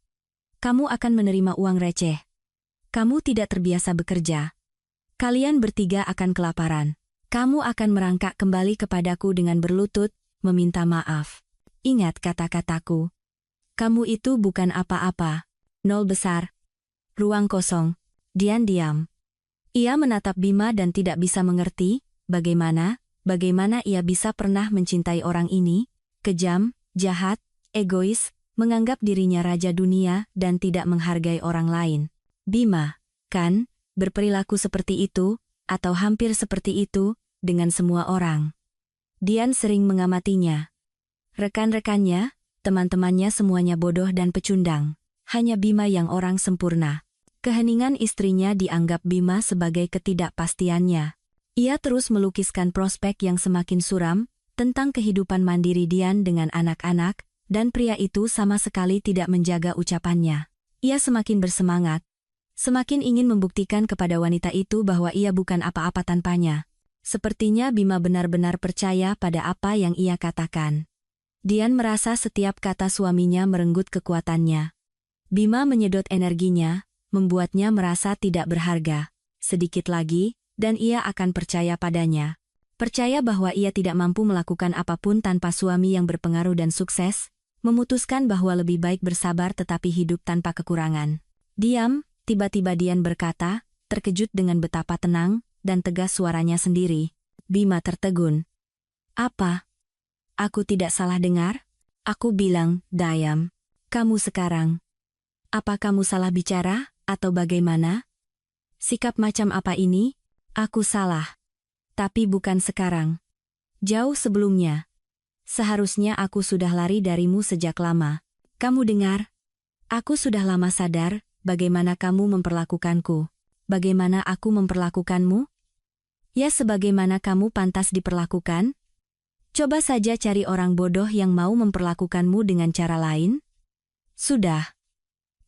"Kamu akan menerima uang receh. Kamu tidak terbiasa bekerja. Kalian bertiga akan kelaparan. Kamu akan merangkak kembali kepadaku dengan berlutut, meminta maaf. Ingat kata-kataku. Kamu itu bukan apa-apa. Nol besar. Ruang kosong." Dian diam. Ia menatap Bima dan tidak bisa mengerti, bagaimana ia bisa pernah mencintai orang ini, kejam, jahat, egois, menganggap dirinya raja dunia dan tidak menghargai orang lain. Bima, kan, berperilaku seperti itu, atau hampir seperti itu, dengan semua orang. Dian sering mengamatinya. Rekan-rekannya, teman-temannya semuanya bodoh dan pecundang. Hanya Bima yang orang sempurna. Keheningan istrinya dianggap Bima sebagai ketidakpastiannya. Ia terus melukiskan prospek yang semakin suram, tentang kehidupan mandiri Dian dengan anak-anak, dan pria itu sama sekali tidak menjaga ucapannya. Ia semakin bersemangat. Semakin ingin membuktikan kepada wanita itu bahwa ia bukan apa-apa tanpanya. Sepertinya Bima benar-benar percaya pada apa yang ia katakan. Dian merasa setiap kata suaminya merenggut kekuatannya. Bima menyedot energinya, membuatnya merasa tidak berharga. Sedikit lagi, dan ia akan percaya padanya. Percaya bahwa ia tidak mampu melakukan apapun tanpa suami yang berpengaruh dan sukses, memutuskan bahwa lebih baik bersabar tetapi hidup tanpa kekurangan. Diam, tiba-tiba Dian berkata, terkejut dengan betapa tenang dan tegas suaranya sendiri. Bima tertegun. Apa? Aku tidak salah dengar? Aku bilang, Dayam. Kamu sekarang. Apa kamu salah bicara, atau bagaimana? Sikap macam apa ini? Aku salah. Tapi bukan sekarang. Jauh sebelumnya. Seharusnya aku sudah lari darimu sejak lama. Kamu dengar? Aku sudah lama sadar, bagaimana kamu memperlakukanku. Bagaimana aku memperlakukanmu? Ya sebagaimana kamu pantas diperlakukan. Coba saja cari orang bodoh yang mau memperlakukanmu dengan cara lain. Sudah.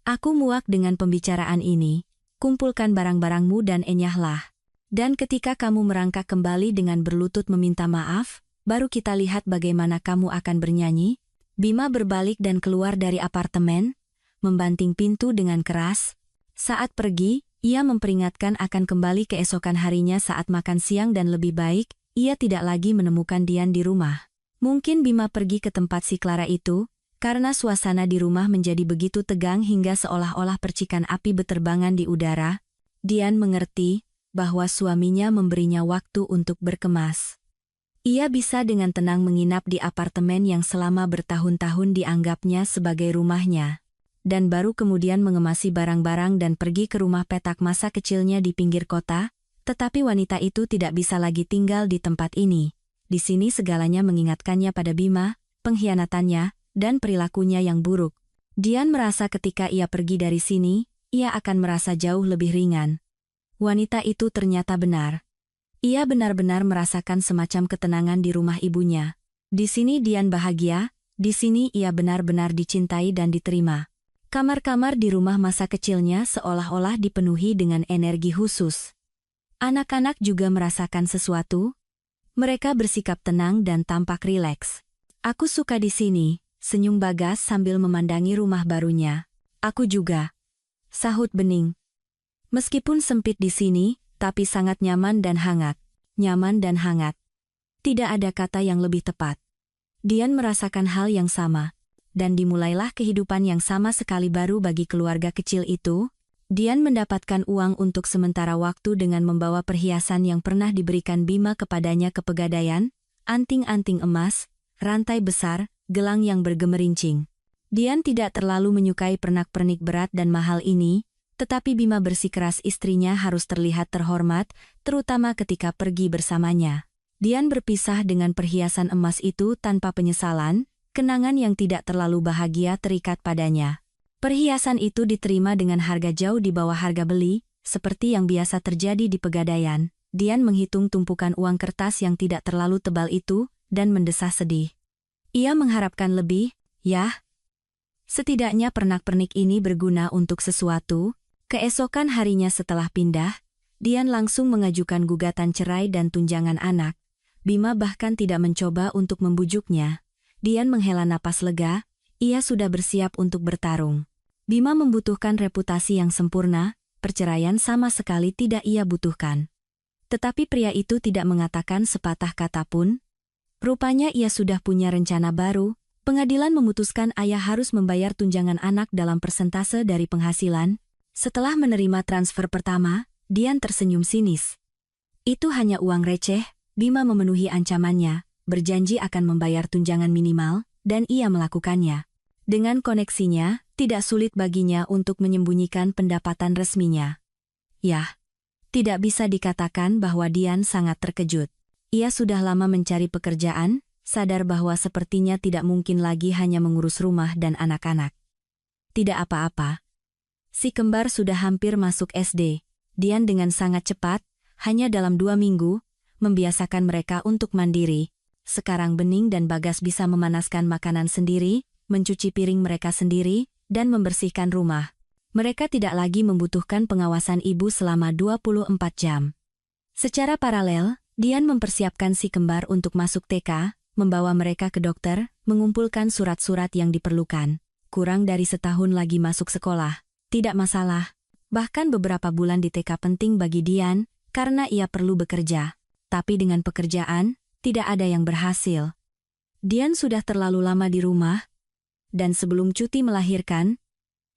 Aku muak dengan pembicaraan ini. Kumpulkan barang-barangmu dan enyahlah. Dan ketika kamu merangkak kembali dengan berlutut meminta maaf, baru kita lihat bagaimana kamu akan bernyanyi. Bima berbalik dan keluar dari apartemen, membanting pintu dengan keras. Saat pergi, ia memperingatkan akan kembali keesokan harinya saat makan siang dan lebih baik, ia tidak lagi menemukan Dian di rumah. Mungkin Bima pergi ke tempat si Clara itu, karena suasana di rumah menjadi begitu tegang hingga seolah-olah percikan api beterbangan di udara. Dian mengerti bahwa suaminya memberinya waktu untuk berkemas. Ia bisa dengan tenang menginap di apartemen yang selama bertahun-tahun dianggapnya sebagai rumahnya. Dan baru kemudian mengemasi barang-barang dan pergi ke rumah petak masa kecilnya di pinggir kota. Tetapi wanita itu tidak bisa lagi tinggal di tempat ini. Di sini segalanya mengingatkannya pada Bima, pengkhianatannya, dan perilakunya yang buruk. Dian merasa ketika ia pergi dari sini, ia akan merasa jauh lebih ringan. Wanita itu ternyata benar. Ia benar-benar merasakan semacam ketenangan di rumah ibunya. Di sini Dian bahagia, di sini ia benar-benar dicintai dan diterima. Kamar-kamar di rumah masa kecilnya seolah-olah dipenuhi dengan energi khusus. Anak-anak juga merasakan sesuatu. Mereka bersikap tenang dan tampak rileks. Aku suka di sini, senyum Bagas sambil memandangi rumah barunya. Aku juga. Sahut Bening. Meskipun sempit di sini, tapi sangat nyaman dan hangat. Nyaman dan hangat. Tidak ada kata yang lebih tepat. Dian merasakan hal yang sama. Dan dimulailah kehidupan yang sama sekali baru bagi keluarga kecil itu. Dian mendapatkan uang untuk sementara waktu dengan membawa perhiasan yang pernah diberikan Bima kepadanya ke Pegadaian, anting-anting emas, rantai besar, gelang yang bergemerincing. Dian tidak terlalu menyukai pernak-pernik berat dan mahal ini, tetapi Bima bersikeras istrinya harus terlihat terhormat, terutama ketika pergi bersamanya. Dian berpisah dengan perhiasan emas itu tanpa penyesalan, kenangan yang tidak terlalu bahagia terikat padanya. Perhiasan itu diterima dengan harga jauh di bawah harga beli, seperti yang biasa terjadi di Pegadaian. Dian menghitung tumpukan uang kertas yang tidak terlalu tebal itu, dan mendesah sedih. Ia mengharapkan lebih, ya. Setidaknya pernak-pernik ini berguna untuk sesuatu. Keesokan harinya setelah pindah, Dian langsung mengajukan gugatan cerai dan tunjangan anak. Bima bahkan tidak mencoba untuk membujuknya. Dian menghela napas lega, ia sudah bersiap untuk bertarung. Bima membutuhkan reputasi yang sempurna, perceraian sama sekali tidak ia butuhkan. Tetapi pria itu tidak mengatakan sepatah kata pun. Rupanya ia sudah punya rencana baru. Pengadilan memutuskan ayah harus membayar tunjangan anak dalam persentase dari penghasilan. Setelah menerima transfer pertama, Dian tersenyum sinis. Itu hanya uang receh. Bima memenuhi ancamannya, berjanji akan membayar tunjangan minimal, dan ia melakukannya. Dengan koneksinya, tidak sulit baginya untuk menyembunyikan pendapatan resminya. Yah, tidak bisa dikatakan bahwa Dian sangat terkejut. Ia sudah lama mencari pekerjaan, sadar bahwa sepertinya tidak mungkin lagi hanya mengurus rumah dan anak-anak. Tidak apa-apa. Si kembar sudah hampir masuk SD. Dian dengan sangat cepat, hanya dalam 2 minggu, membiasakan mereka untuk mandiri. Sekarang Bening dan Bagas bisa memanaskan makanan sendiri, mencuci piring mereka sendiri, dan membersihkan rumah. Mereka tidak lagi membutuhkan pengawasan ibu selama 24 jam. Secara paralel, Dian mempersiapkan si kembar untuk masuk TK, membawa mereka ke dokter, mengumpulkan surat-surat yang diperlukan. Kurang dari setahun lagi masuk sekolah. Tidak masalah. Bahkan beberapa bulan di TK penting bagi Dian, karena ia perlu bekerja. Tapi dengan pekerjaan, tidak ada yang berhasil. Dian sudah terlalu lama di rumah, dan sebelum cuti melahirkan,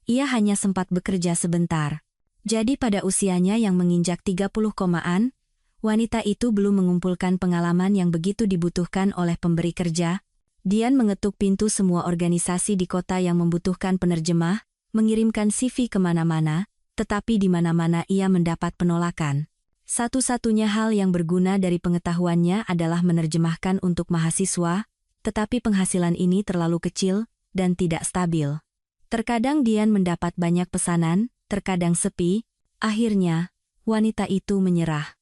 ia hanya sempat bekerja sebentar. Jadi pada usianya yang menginjak 30-an, wanita itu belum mengumpulkan pengalaman yang begitu dibutuhkan oleh pemberi kerja. Dian mengetuk pintu semua organisasi di kota yang membutuhkan penerjemah, mengirimkan CV kemana-mana, tetapi di mana-mana ia mendapat penolakan. Satu-satunya hal yang berguna dari pengetahuannya adalah menerjemahkan untuk mahasiswa, tetapi penghasilan ini terlalu kecil dan tidak stabil. Terkadang Dian mendapat banyak pesanan, terkadang sepi. Akhirnya, wanita itu menyerah.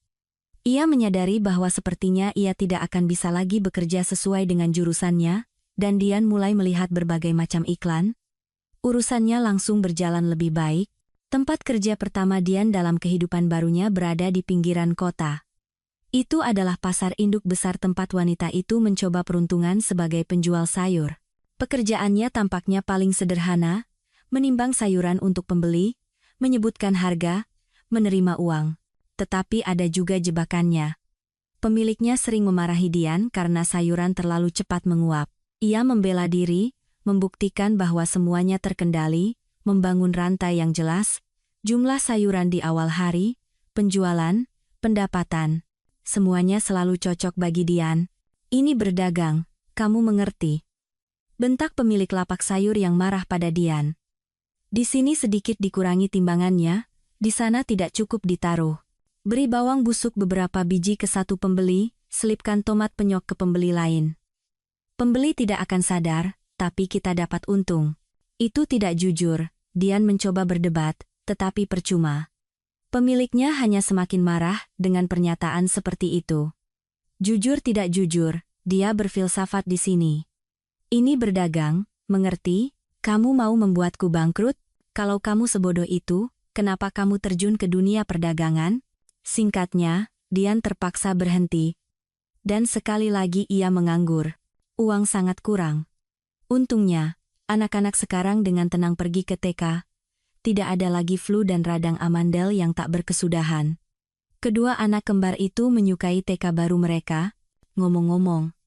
Ia menyadari bahwa sepertinya ia tidak akan bisa lagi bekerja sesuai dengan jurusannya, dan Dian mulai melihat berbagai macam iklan. Urusannya langsung berjalan lebih baik. Tempat kerja pertama Dian dalam kehidupan barunya berada di pinggiran kota. Itu adalah pasar induk besar tempat wanita itu mencoba peruntungan sebagai penjual sayur. Pekerjaannya tampaknya paling sederhana, menimbang sayuran untuk pembeli, menyebutkan harga, menerima uang. Tetapi ada juga jebakannya. Pemiliknya sering memarahi Dian karena sayuran terlalu cepat menguap. Ia membela diri, membuktikan bahwa semuanya terkendali, membangun rantai yang jelas, jumlah sayuran di awal hari, penjualan, pendapatan. Semuanya selalu cocok bagi Dian. Ini berdagang, kamu mengerti. Bentak pemilik lapak sayur yang marah pada Dian. Di sini sedikit dikurangi timbangannya, di sana tidak cukup ditaruh. Beri bawang busuk beberapa biji ke satu pembeli, selipkan tomat penyok ke pembeli lain. Pembeli tidak akan sadar, tapi kita dapat untung. Itu tidak jujur. Dian mencoba berdebat, tetapi percuma. Pemiliknya hanya semakin marah dengan pernyataan seperti itu. Jujur tidak jujur, dia berfilsafat di sini. Ini berdagang, mengerti? Kamu mau membuatku bangkrut? Kalau kamu sebodoh itu, kenapa kamu terjun ke dunia perdagangan? Singkatnya, Dian terpaksa berhenti. Dan sekali lagi ia menganggur. Uang sangat kurang. Untungnya, anak-anak sekarang dengan tenang pergi ke TK. Tidak ada lagi flu dan radang amandel yang tak berkesudahan. Kedua anak kembar itu menyukai TK baru mereka. Ngomong-ngomong,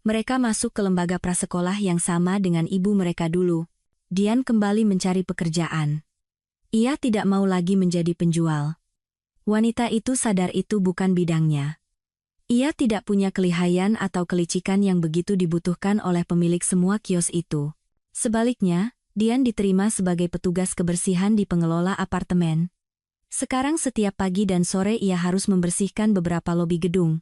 mereka masuk ke lembaga prasekolah yang sama dengan ibu mereka dulu. Dian kembali mencari pekerjaan. Ia tidak mau lagi menjadi penjual. Wanita itu sadar itu bukan bidangnya. Ia tidak punya kelihayan atau kelicikan yang begitu dibutuhkan oleh pemilik semua kios itu. Sebaliknya, Dian diterima sebagai petugas kebersihan di pengelola apartemen. Sekarang setiap pagi dan sore ia harus membersihkan beberapa lobi gedung.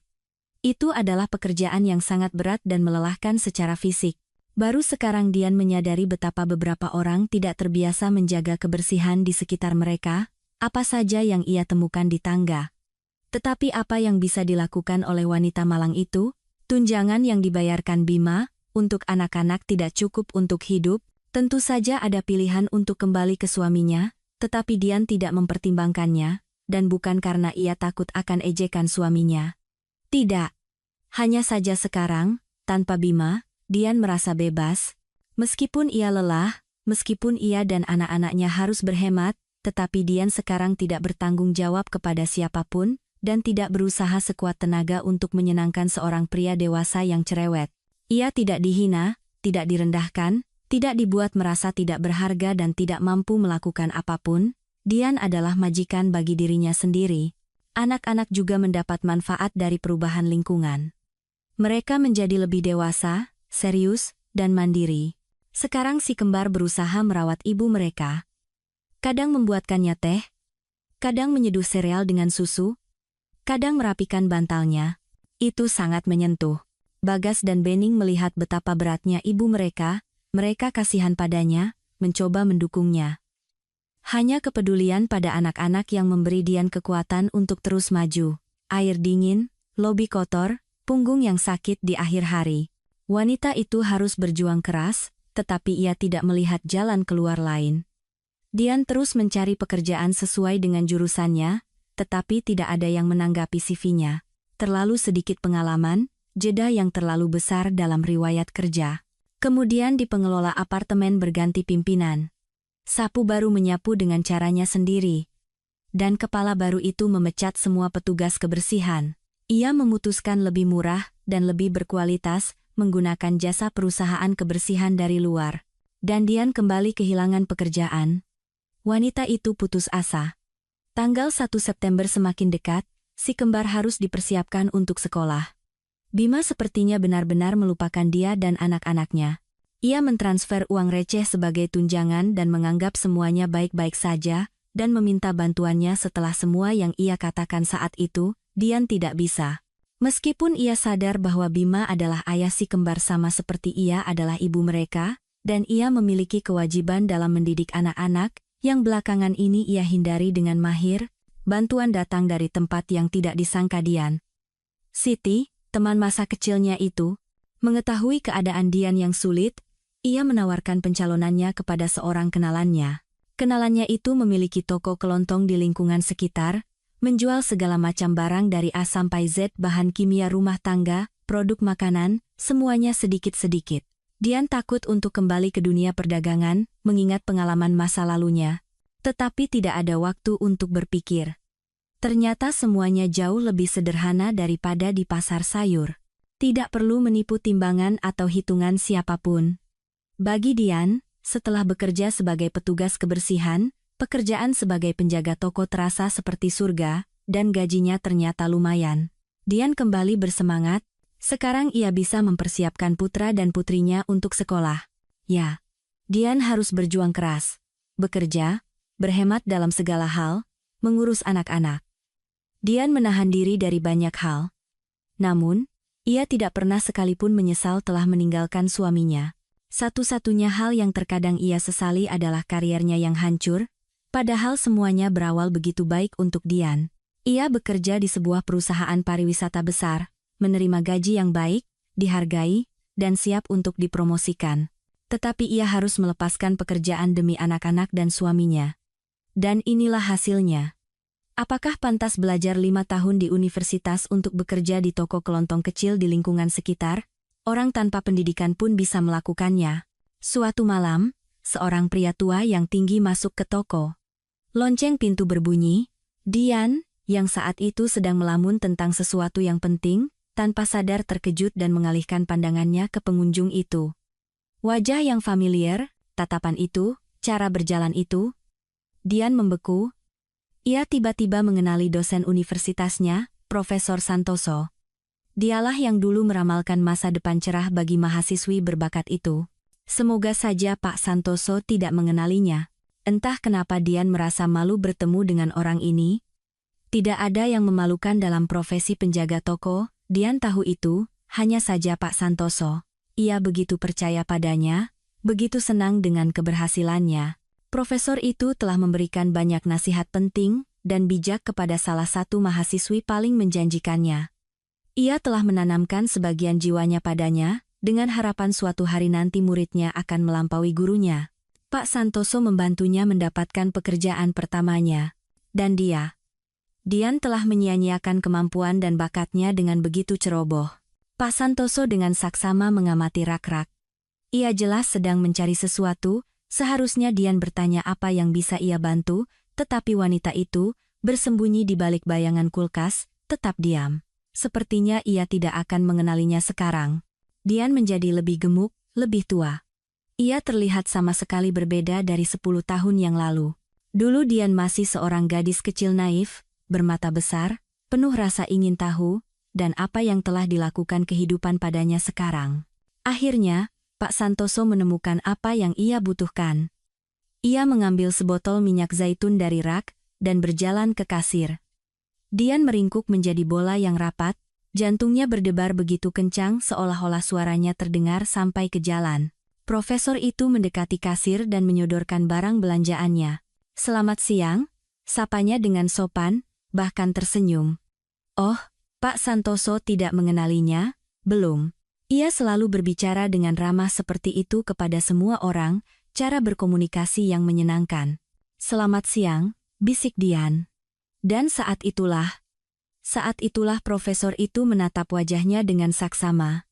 Itu adalah pekerjaan yang sangat berat dan melelahkan secara fisik. Baru sekarang Dian menyadari betapa beberapa orang tidak terbiasa menjaga kebersihan di sekitar mereka, apa saja yang ia temukan di tangga. Tetapi apa yang bisa dilakukan oleh wanita malang itu? Tunjangan yang dibayarkan Bima, untuk anak-anak tidak cukup untuk hidup, tentu saja ada pilihan untuk kembali ke suaminya, tetapi Dian tidak mempertimbangkannya, dan bukan karena ia takut akan ejekan suaminya. Tidak. Hanya saja sekarang, tanpa Bima, Dian merasa bebas. Meskipun ia lelah, meskipun ia dan anak-anaknya harus berhemat, tetapi Dian sekarang tidak bertanggung jawab kepada siapapun, dan tidak berusaha sekuat tenaga untuk menyenangkan seorang pria dewasa yang cerewet. Ia tidak dihina, tidak direndahkan, tidak dibuat merasa tidak berharga dan tidak mampu melakukan apapun. Dian adalah majikan bagi dirinya sendiri. Anak-anak juga mendapat manfaat dari perubahan lingkungan. Mereka menjadi lebih dewasa, serius, dan mandiri. Sekarang si kembar berusaha merawat ibu mereka. Kadang membuatkannya teh, kadang menyeduh sereal dengan susu, kadang merapikan bantalnya. Itu sangat menyentuh. Bagas dan Bening melihat betapa beratnya ibu mereka kasihan padanya, mencoba mendukungnya. Hanya kepedulian pada anak-anak yang memberi Dian kekuatan untuk terus maju. Air dingin, lobi kotor, punggung yang sakit di akhir hari. Wanita itu harus berjuang keras, tetapi ia tidak melihat jalan keluar lain. Dian terus mencari pekerjaan sesuai dengan jurusannya, tetapi tidak ada yang menanggapi CV-nya. Terlalu sedikit pengalaman, jeda yang terlalu besar dalam riwayat kerja. Kemudian di pengelola apartemen berganti pimpinan. Sapu baru menyapu dengan caranya sendiri. Dan kepala baru itu memecat semua petugas kebersihan. Ia memutuskan lebih murah dan lebih berkualitas menggunakan jasa perusahaan kebersihan dari luar. Dan Dian kembali kehilangan pekerjaan. Wanita itu putus asa. Tanggal 1 September semakin dekat, si kembar harus dipersiapkan untuk sekolah. Bima sepertinya benar-benar melupakan dia dan anak-anaknya. Ia mentransfer uang receh sebagai tunjangan dan menganggap semuanya baik-baik saja, dan meminta bantuannya setelah semua yang ia katakan saat itu, Dian tidak bisa. Meskipun ia sadar bahwa Bima adalah ayah si kembar sama seperti ia adalah ibu mereka, dan ia memiliki kewajiban dalam mendidik anak-anak, yang belakangan ini ia hindari dengan mahir, bantuan datang dari tempat yang tidak disangka Dian. Siti, teman masa kecilnya itu, mengetahui keadaan Dian yang sulit, ia menawarkan pencalonannya kepada seorang kenalannya. Kenalannya itu memiliki toko kelontong di lingkungan sekitar, menjual segala macam barang dari A sampai Z, bahan kimia rumah tangga, produk makanan, semuanya sedikit-sedikit. Dian takut untuk kembali ke dunia perdagangan, mengingat pengalaman masa lalunya. Tetapi tidak ada waktu untuk berpikir. Ternyata semuanya jauh lebih sederhana daripada di pasar sayur. Tidak perlu menipu timbangan atau hitungan siapapun. Bagi Dian, setelah bekerja sebagai petugas kebersihan, pekerjaan sebagai penjaga toko terasa seperti surga, dan gajinya ternyata lumayan. Dian kembali bersemangat, sekarang ia bisa mempersiapkan putra dan putrinya untuk sekolah. Ya, Dian harus berjuang keras, bekerja, berhemat dalam segala hal, mengurus anak-anak. Dian menahan diri dari banyak hal. Namun, ia tidak pernah sekalipun menyesal telah meninggalkan suaminya. Satu-satunya hal yang terkadang ia sesali adalah kariernya yang hancur, padahal semuanya berawal begitu baik untuk Dian. Ia bekerja di sebuah perusahaan pariwisata besar, menerima gaji yang baik, dihargai, dan siap untuk dipromosikan. Tetapi ia harus melepaskan pekerjaan demi anak-anak dan suaminya. Dan inilah hasilnya. Apakah pantas belajar 5 tahun di universitas untuk bekerja di toko kelontong kecil di lingkungan sekitar? Orang tanpa pendidikan pun bisa melakukannya. Suatu malam, seorang pria tua yang tinggi masuk ke toko. Lonceng pintu berbunyi. Dian, yang saat itu sedang melamun tentang sesuatu yang penting, tanpa sadar terkejut dan mengalihkan pandangannya ke pengunjung itu. Wajah yang familiar, tatapan itu, cara berjalan itu. Dian membeku. Ia tiba-tiba mengenali dosen universitasnya, Profesor Santoso. Dialah yang dulu meramalkan masa depan cerah bagi mahasiswi berbakat itu. Semoga saja Pak Santoso tidak mengenalinya. Entah kenapa Dian merasa malu bertemu dengan orang ini. Tidak ada yang memalukan dalam profesi penjaga toko, Dian tahu itu, hanya saja Pak Santoso. Ia begitu percaya padanya, begitu senang dengan keberhasilannya. Profesor itu telah memberikan banyak nasihat penting dan bijak kepada salah satu mahasiswi paling menjanjikannya. Ia telah menanamkan sebagian jiwanya padanya, dengan harapan suatu hari nanti muridnya akan melampaui gurunya. Pak Santoso membantunya mendapatkan pekerjaan pertamanya. Dan Dian telah menyia-nyiakan kemampuan dan bakatnya dengan begitu ceroboh. Pak Santoso dengan saksama mengamati rak-rak. Ia jelas sedang mencari sesuatu. Seharusnya Dian bertanya apa yang bisa ia bantu, tetapi wanita itu, bersembunyi di balik bayangan kulkas, tetap diam. Sepertinya ia tidak akan mengenalinya sekarang. Dian menjadi lebih gemuk, lebih tua. Ia terlihat sama sekali berbeda dari 10 tahun yang lalu. Dulu Dian masih seorang gadis kecil naif, bermata besar, penuh rasa ingin tahu, dan apa yang telah dilakukan kehidupan padanya sekarang. Akhirnya, Pak Santoso menemukan apa yang ia butuhkan. Ia mengambil sebotol minyak zaitun dari rak, dan berjalan ke kasir. Dian meringkuk menjadi bola yang rapat, jantungnya berdebar begitu kencang seolah-olah suaranya terdengar sampai ke jalan. Profesor itu mendekati kasir dan menyodorkan barang belanjaannya. "Selamat siang," sapanya dengan sopan, bahkan tersenyum. Oh, Pak Santoso tidak mengenalinya, belum. Ia selalu berbicara dengan ramah seperti itu kepada semua orang, cara berkomunikasi yang menyenangkan. "Selamat siang," bisik Dian. Dan saat itulah, Saat itulah profesor itu menatap wajahnya dengan saksama.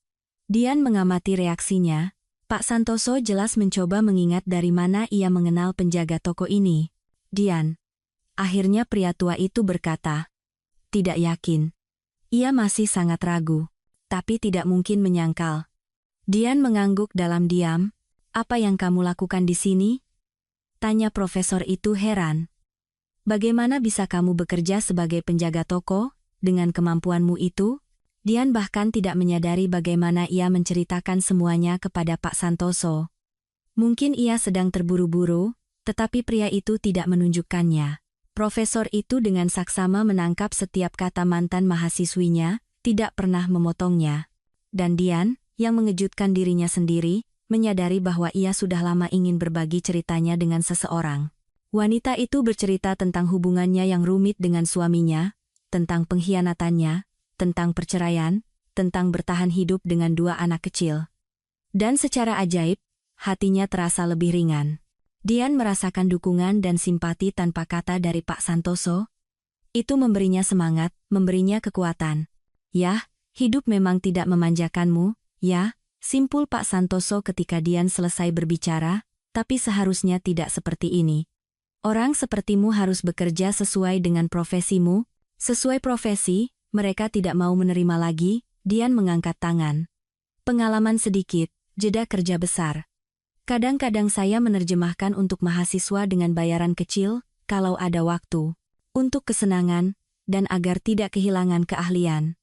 Dian mengamati reaksinya. Pak Santoso jelas mencoba mengingat dari mana ia mengenal penjaga toko ini. Dian. Akhirnya pria tua itu berkata. Tidak yakin. Ia masih sangat ragu. Tapi tidak mungkin menyangkal. Dian mengangguk dalam diam. Apa yang kamu lakukan di sini? Tanya profesor itu heran. Bagaimana bisa kamu bekerja sebagai penjaga toko? Dengan kemampuanmu itu? Dian bahkan tidak menyadari bagaimana ia menceritakan semuanya kepada Pak Santoso. Mungkin ia sedang terburu-buru, tetapi pria itu tidak menunjukkannya. Profesor itu dengan saksama menangkap setiap kata mantan mahasiswinya, tidak pernah memotongnya. Dan Dian, yang mengejutkan dirinya sendiri, menyadari bahwa ia sudah lama ingin berbagi ceritanya dengan seseorang. Wanita itu bercerita tentang hubungannya yang rumit dengan suaminya, tentang pengkhianatannya, tentang perceraian, tentang bertahan hidup dengan 2 anak kecil. Dan secara ajaib, hatinya terasa lebih ringan. Dian merasakan dukungan dan simpati tanpa kata dari Pak Santoso. Itu memberinya semangat, memberinya kekuatan. Yah, hidup memang tidak memanjakanmu, ya, simpul Pak Santoso ketika Dian selesai berbicara, tapi seharusnya tidak seperti ini. Orang sepertimu harus bekerja sesuai dengan profesimu. Sesuai profesi, mereka tidak mau menerima lagi. Dian mengangkat tangan. Pengalaman sedikit, jeda kerja besar. Kadang-kadang saya menerjemahkan untuk mahasiswa dengan bayaran kecil, kalau ada waktu. Untuk kesenangan, dan agar tidak kehilangan keahlian.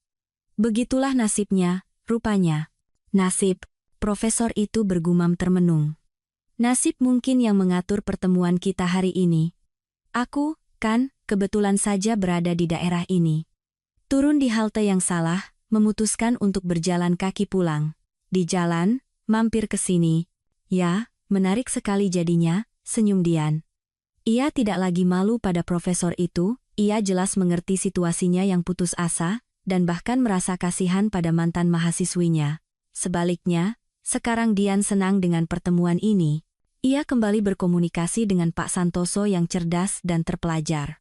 Begitulah nasibnya, rupanya. Nasib, profesor itu bergumam termenung. Nasib mungkin yang mengatur pertemuan kita hari ini. Aku, kan, kebetulan saja berada di daerah ini. Turun di halte yang salah, memutuskan untuk berjalan kaki pulang. Di jalan, mampir ke sini. Ya, menarik sekali jadinya, senyum Dian. Ia tidak lagi malu pada profesor itu, ia jelas mengerti situasinya yang putus asa, dan bahkan merasa kasihan pada mantan mahasiswinya. Sebaliknya, sekarang Dian senang dengan pertemuan ini. Ia kembali berkomunikasi dengan Pak Santoso yang cerdas dan terpelajar.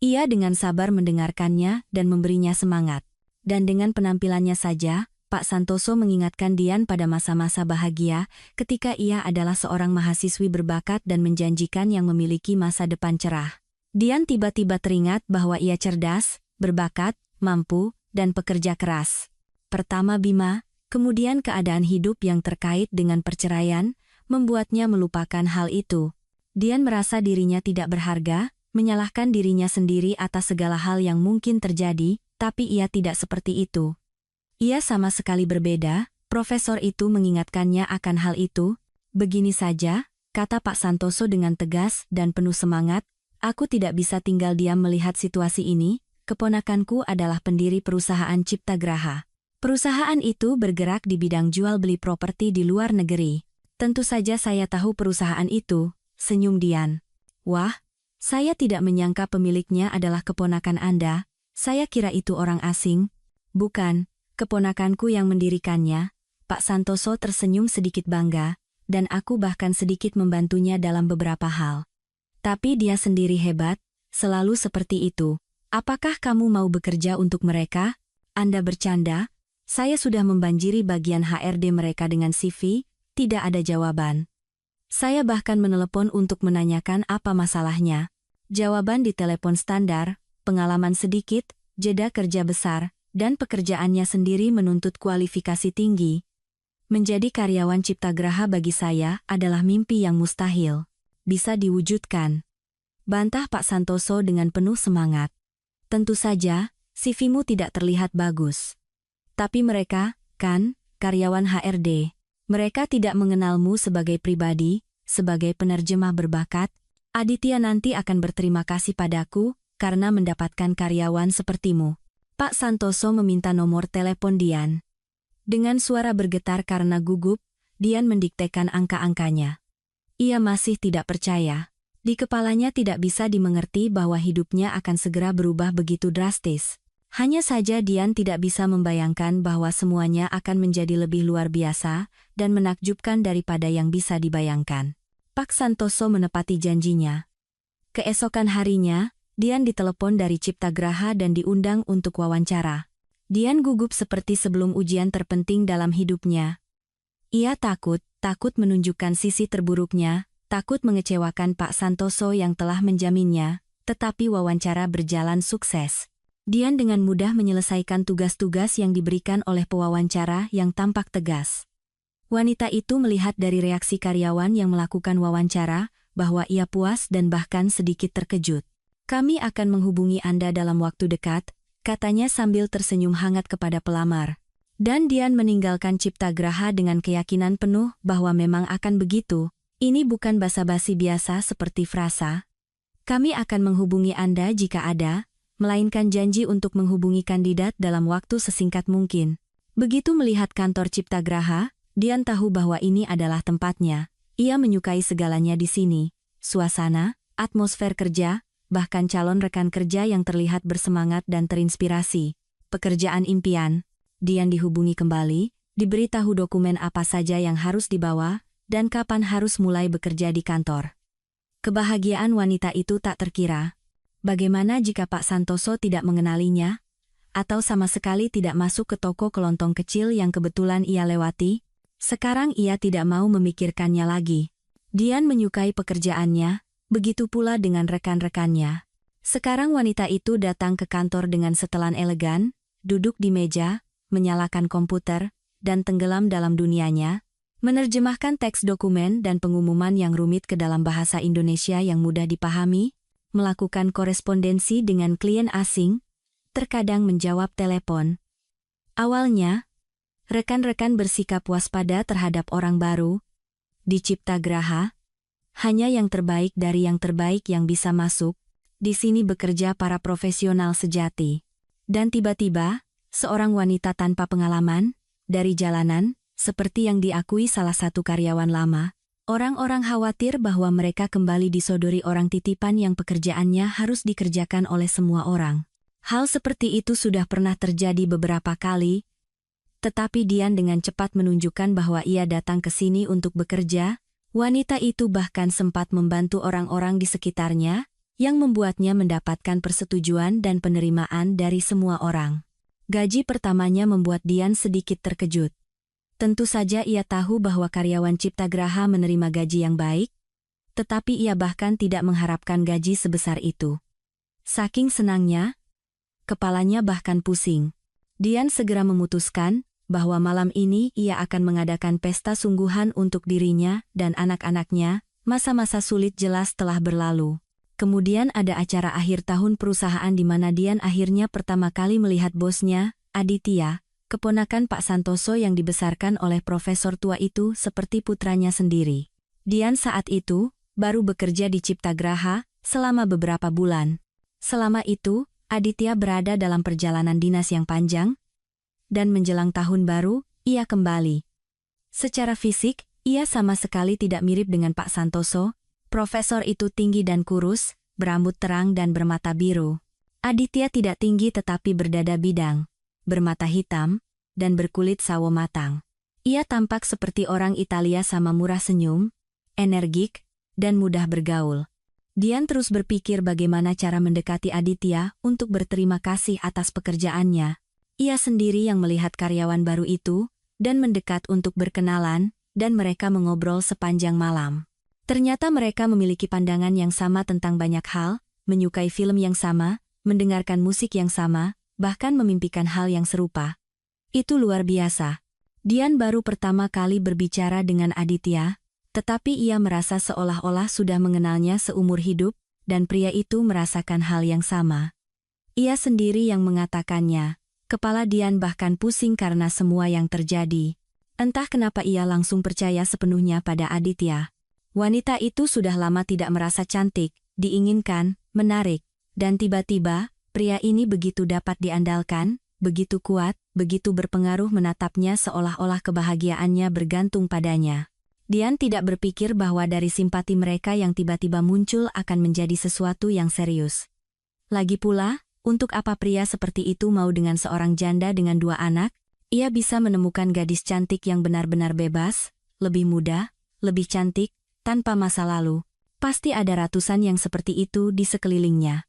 Ia dengan sabar mendengarkannya dan memberinya semangat. Dan dengan penampilannya saja, Pak Santoso mengingatkan Dian pada masa-masa bahagia ketika ia adalah seorang mahasiswi berbakat dan menjanjikan yang memiliki masa depan cerah. Dian tiba-tiba teringat bahwa ia cerdas, berbakat, mampu, dan pekerja keras. Pertama Bima, kemudian keadaan hidup yang terkait dengan perceraian, membuatnya melupakan hal itu. Dian merasa dirinya tidak berharga, menyalahkan dirinya sendiri atas segala hal yang mungkin terjadi, tapi ia tidak seperti itu. Ia sama sekali berbeda, profesor itu mengingatkannya akan hal itu. Begini saja, kata Pak Santoso dengan tegas dan penuh semangat, aku tidak bisa tinggal diam melihat situasi ini, keponakanku adalah pendiri perusahaan Ciptagraha. Perusahaan itu bergerak di bidang jual beli properti di luar negeri. Tentu saja saya tahu perusahaan itu, senyum Dian. Wah, saya tidak menyangka pemiliknya adalah keponakan Anda, saya kira itu orang asing. Bukan. Keponakanku yang mendirikannya. Pak Santoso tersenyum sedikit bangga, dan aku bahkan sedikit membantunya dalam beberapa hal. Tapi dia sendiri hebat, selalu seperti itu. Apakah kamu mau bekerja untuk mereka? Anda bercanda? Saya sudah membanjiri bagian HRD mereka dengan CV, tidak ada jawaban. Saya bahkan menelepon untuk menanyakan apa masalahnya. Jawaban di telepon standar, pengalaman sedikit, jeda kerja besar, dan pekerjaannya sendiri menuntut kualifikasi tinggi. Menjadi karyawan Ciptagraha bagi saya adalah mimpi yang mustahil. Bisa diwujudkan. Bantah Pak Santoso dengan penuh semangat. Tentu saja, CV-mu tidak terlihat bagus. Tapi mereka, kan, karyawan HRD. Mereka tidak mengenalmu sebagai pribadi, sebagai penerjemah berbakat. Aditya nanti akan berterima kasih padaku, karena mendapatkan karyawan sepertimu. Pak Santoso meminta nomor telepon Dian. Dengan suara bergetar karena gugup, Dian mendiktekan angka-angkanya. Ia masih tidak percaya. Di kepalanya tidak bisa dimengerti bahwa hidupnya akan segera berubah begitu drastis. Hanya saja Dian tidak bisa membayangkan bahwa semuanya akan menjadi lebih luar biasa dan menakjubkan daripada yang bisa dibayangkan. Pak Santoso menepati janjinya. Keesokan harinya, Dian ditelepon dari Ciptagraha dan diundang untuk wawancara. Dian gugup seperti sebelum ujian terpenting dalam hidupnya. Ia takut menunjukkan sisi terburuknya, takut mengecewakan Pak Santoso yang telah menjaminnya, tetapi wawancara berjalan sukses. Dian dengan mudah menyelesaikan tugas-tugas yang diberikan oleh pewawancara yang tampak tegas. Wanita itu melihat dari reaksi karyawan yang melakukan wawancara, bahwa ia puas dan bahkan sedikit terkejut. "Kami akan menghubungi Anda dalam waktu dekat," katanya sambil tersenyum hangat kepada pelamar. Dan Dian meninggalkan Ciptagraha dengan keyakinan penuh bahwa memang akan begitu. Ini bukan basa-basi biasa seperti frasa, "Kami akan menghubungi Anda jika ada," melainkan janji untuk menghubungi kandidat dalam waktu sesingkat mungkin. Begitu melihat kantor Ciptagraha, Dian tahu bahwa ini adalah tempatnya. Ia menyukai segalanya di sini. Suasana, atmosfer kerja, bahkan calon rekan kerja yang terlihat bersemangat dan terinspirasi. Pekerjaan impian. Dian dihubungi kembali, diberitahu dokumen apa saja yang harus dibawa, dan kapan harus mulai bekerja di kantor. Kebahagiaan wanita itu tak terkira. Bagaimana jika Pak Santoso tidak mengenalinya? Atau sama sekali tidak masuk ke toko kelontong kecil yang kebetulan ia lewati? Sekarang ia tidak mau memikirkannya lagi. Dian menyukai pekerjaannya, begitu pula dengan rekan-rekannya. Sekarang wanita itu datang ke kantor dengan setelan elegan, duduk di meja, menyalakan komputer, dan tenggelam dalam dunianya, menerjemahkan teks dokumen dan pengumuman yang rumit ke dalam bahasa Indonesia yang mudah dipahami, melakukan korespondensi dengan klien asing, terkadang menjawab telepon. Awalnya, rekan-rekan bersikap waspada terhadap orang baru. Di Ciptagraha, hanya yang terbaik dari yang terbaik yang bisa masuk. Di sini bekerja para profesional sejati. Dan tiba-tiba, seorang wanita tanpa pengalaman, dari jalanan, seperti yang diakui salah satu karyawan lama, orang-orang khawatir bahwa mereka kembali disodori orang titipan yang pekerjaannya harus dikerjakan oleh semua orang. Hal seperti itu sudah pernah terjadi beberapa kali, tetapi Dian dengan cepat menunjukkan bahwa ia datang ke sini untuk bekerja. Wanita itu bahkan sempat membantu orang-orang di sekitarnya, yang membuatnya mendapatkan persetujuan dan penerimaan dari semua orang. Gaji pertamanya membuat Dian sedikit terkejut. Tentu saja ia tahu bahwa karyawan Ciptagraha menerima gaji yang baik, tetapi ia bahkan tidak mengharapkan gaji sebesar itu. Saking senangnya, kepalanya bahkan pusing. Dian segera memutuskan bahwa malam ini ia akan mengadakan pesta sungguhan untuk dirinya dan anak-anaknya. Masa-masa sulit jelas telah berlalu. Kemudian ada acara akhir tahun perusahaan di mana Dian akhirnya pertama kali melihat bosnya, Aditya, keponakan Pak Santoso yang dibesarkan oleh profesor tua itu seperti putranya sendiri. Dian saat itu baru bekerja di Ciptagraha selama beberapa bulan. Selama itu, Aditya berada dalam perjalanan dinas yang panjang, dan menjelang tahun baru, ia kembali. Secara fisik, ia sama sekali tidak mirip dengan Pak Santoso. Profesor itu tinggi dan kurus, berambut terang dan bermata biru. Aditya tidak tinggi tetapi berdada bidang, bermata hitam, dan berkulit sawo matang. Ia tampak seperti orang Italia sama murah senyum, energik, dan mudah bergaul. Dian terus berpikir bagaimana cara mendekati Aditya untuk berterima kasih atas pekerjaannya. Ia sendiri yang melihat karyawan baru itu, dan mendekat untuk berkenalan, dan mereka mengobrol sepanjang malam. Ternyata mereka memiliki pandangan yang sama tentang banyak hal, menyukai film yang sama, mendengarkan musik yang sama, bahkan memimpikan hal yang serupa. Itu luar biasa. Dian baru pertama kali berbicara dengan Aditya, tetapi ia merasa seolah-olah sudah mengenalnya seumur hidup, dan pria itu merasakan hal yang sama. Ia sendiri yang mengatakannya. Kepala Dian bahkan pusing karena semua yang terjadi. Entah kenapa ia langsung percaya sepenuhnya pada Aditya. Wanita itu sudah lama tidak merasa cantik, diinginkan, menarik, dan tiba-tiba, pria ini begitu dapat diandalkan, begitu kuat, begitu berpengaruh menatapnya seolah-olah kebahagiaannya bergantung padanya. Dian tidak berpikir bahwa dari simpati mereka yang tiba-tiba muncul akan menjadi sesuatu yang serius. Lagi pula, untuk apa pria seperti itu mau dengan seorang janda dengan 2 anak? Ia bisa menemukan gadis cantik yang benar-benar bebas, lebih muda, lebih cantik, tanpa masa lalu. Pasti ada ratusan yang seperti itu di sekelilingnya.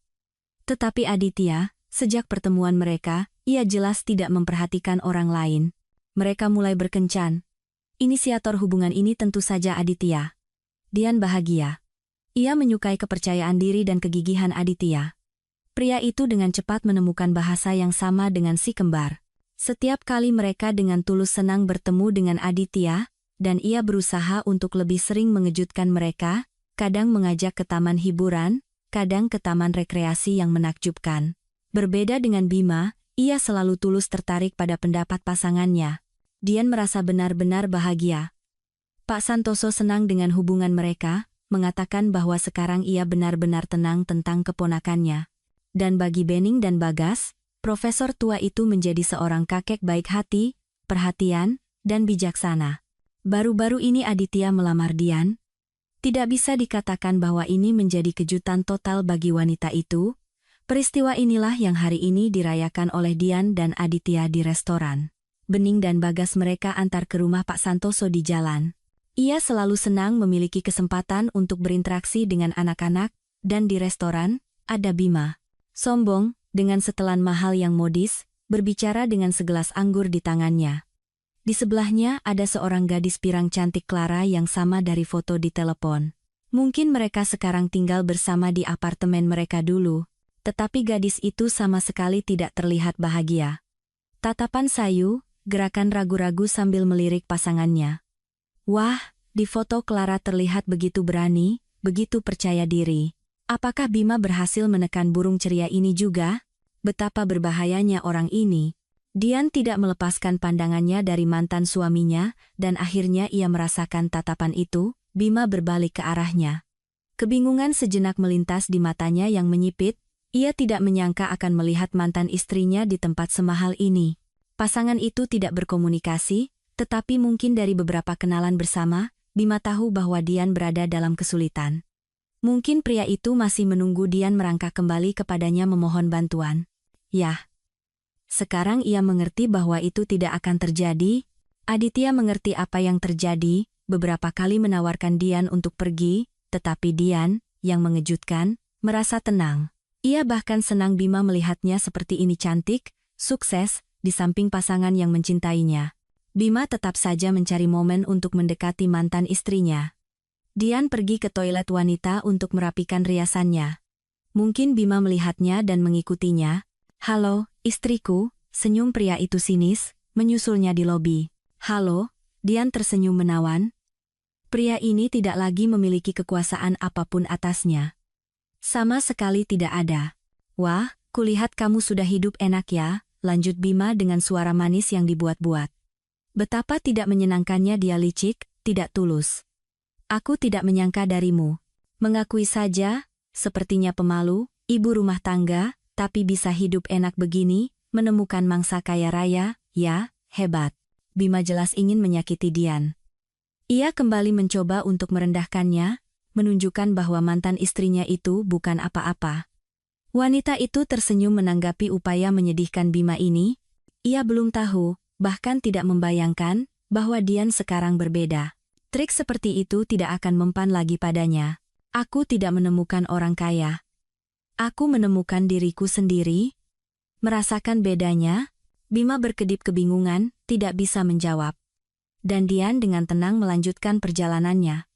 Tetapi Aditya, sejak pertemuan mereka, ia jelas tidak memperhatikan orang lain. Mereka mulai berkencan. Inisiator hubungan ini tentu saja Aditya. Dian bahagia. Ia menyukai kepercayaan diri dan kegigihan Aditya. Pria itu dengan cepat menemukan bahasa yang sama dengan si kembar. Setiap kali mereka dengan tulus senang bertemu dengan Aditya, dan ia berusaha untuk lebih sering mengejutkan mereka, kadang mengajak ke taman hiburan, kadang ke taman rekreasi yang menakjubkan. Berbeda dengan Bima, ia selalu tulus tertarik pada pendapat pasangannya. Dian merasa benar-benar bahagia. Pak Santoso senang dengan hubungan mereka, mengatakan bahwa sekarang ia benar-benar tenang tentang keponakannya. Dan bagi Bening dan Bagas, profesor tua itu menjadi seorang kakek baik hati, perhatian, dan bijaksana. Baru-baru ini Aditya melamar Dian. Tidak bisa dikatakan bahwa ini menjadi kejutan total bagi wanita itu. Peristiwa inilah yang hari ini dirayakan oleh Dian dan Aditya di restoran. Bening dan Bagas mereka antar ke rumah Pak Santoso di jalan. Ia selalu senang memiliki kesempatan untuk berinteraksi dengan anak-anak, dan di restoran, ada Bima. Sombong, dengan setelan mahal yang modis, berbicara dengan segelas anggur di tangannya. Di sebelahnya ada seorang gadis pirang cantik Clara yang sama dari foto di telepon. Mungkin mereka sekarang tinggal bersama di apartemen mereka dulu, tetapi gadis itu sama sekali tidak terlihat bahagia. Tatapan sayu, gerakan ragu-ragu sambil melirik pasangannya. Wah, di foto Clara terlihat begitu berani, begitu percaya diri. Apakah Bima berhasil menekan burung ceria ini juga? Betapa berbahayanya orang ini. Dian tidak melepaskan pandangannya dari mantan suaminya, dan akhirnya ia merasakan tatapan itu. Bima berbalik ke arahnya. Kebingungan sejenak melintas di matanya yang menyipit, ia tidak menyangka akan melihat mantan istrinya di tempat semahal ini. Pasangan itu tidak berkomunikasi, tetapi mungkin dari beberapa kenalan bersama, Bima tahu bahwa Dian berada dalam kesulitan. Mungkin pria itu masih menunggu Dian merangkak kembali kepadanya memohon bantuan. Yah. Sekarang ia mengerti bahwa itu tidak akan terjadi. Aditya mengerti apa yang terjadi, beberapa kali menawarkan Dian untuk pergi, tetapi Dian, yang mengejutkan, merasa tenang. Ia bahkan senang Bima melihatnya seperti ini cantik, sukses, di samping pasangan yang mencintainya. Bima tetap saja mencari momen untuk mendekati mantan istrinya. Dian pergi ke toilet wanita untuk merapikan riasannya. Mungkin Bima melihatnya dan mengikutinya. Halo, istriku, senyum pria itu sinis, menyusulnya di lobi. Halo, Dian tersenyum menawan. Pria ini tidak lagi memiliki kekuasaan apapun atasnya. Sama sekali tidak ada. Wah, kulihat kamu sudah hidup enak ya, lanjut Bima dengan suara manis yang dibuat-buat. Betapa tidak menyenangkannya dia licik, tidak tulus. Aku tidak menyangka darimu. Mengakui saja, sepertinya pemalu, ibu rumah tangga, tapi bisa hidup enak begini, menemukan mangsa kaya raya, ya, hebat. Bima jelas ingin menyakiti Dian. Ia kembali mencoba untuk merendahkannya, menunjukkan bahwa mantan istrinya itu bukan apa-apa. Wanita itu tersenyum menanggapi upaya menyedihkan Bima ini. Ia belum tahu, bahkan tidak membayangkan, bahwa Dian sekarang berbeda. Trik seperti itu tidak akan mempan lagi padanya. Aku tidak menemukan orang kaya. Aku menemukan diriku sendiri. Merasakan bedanya, Bima berkedip kebingungan, tidak bisa menjawab. Dan Dian dengan tenang melanjutkan perjalanannya.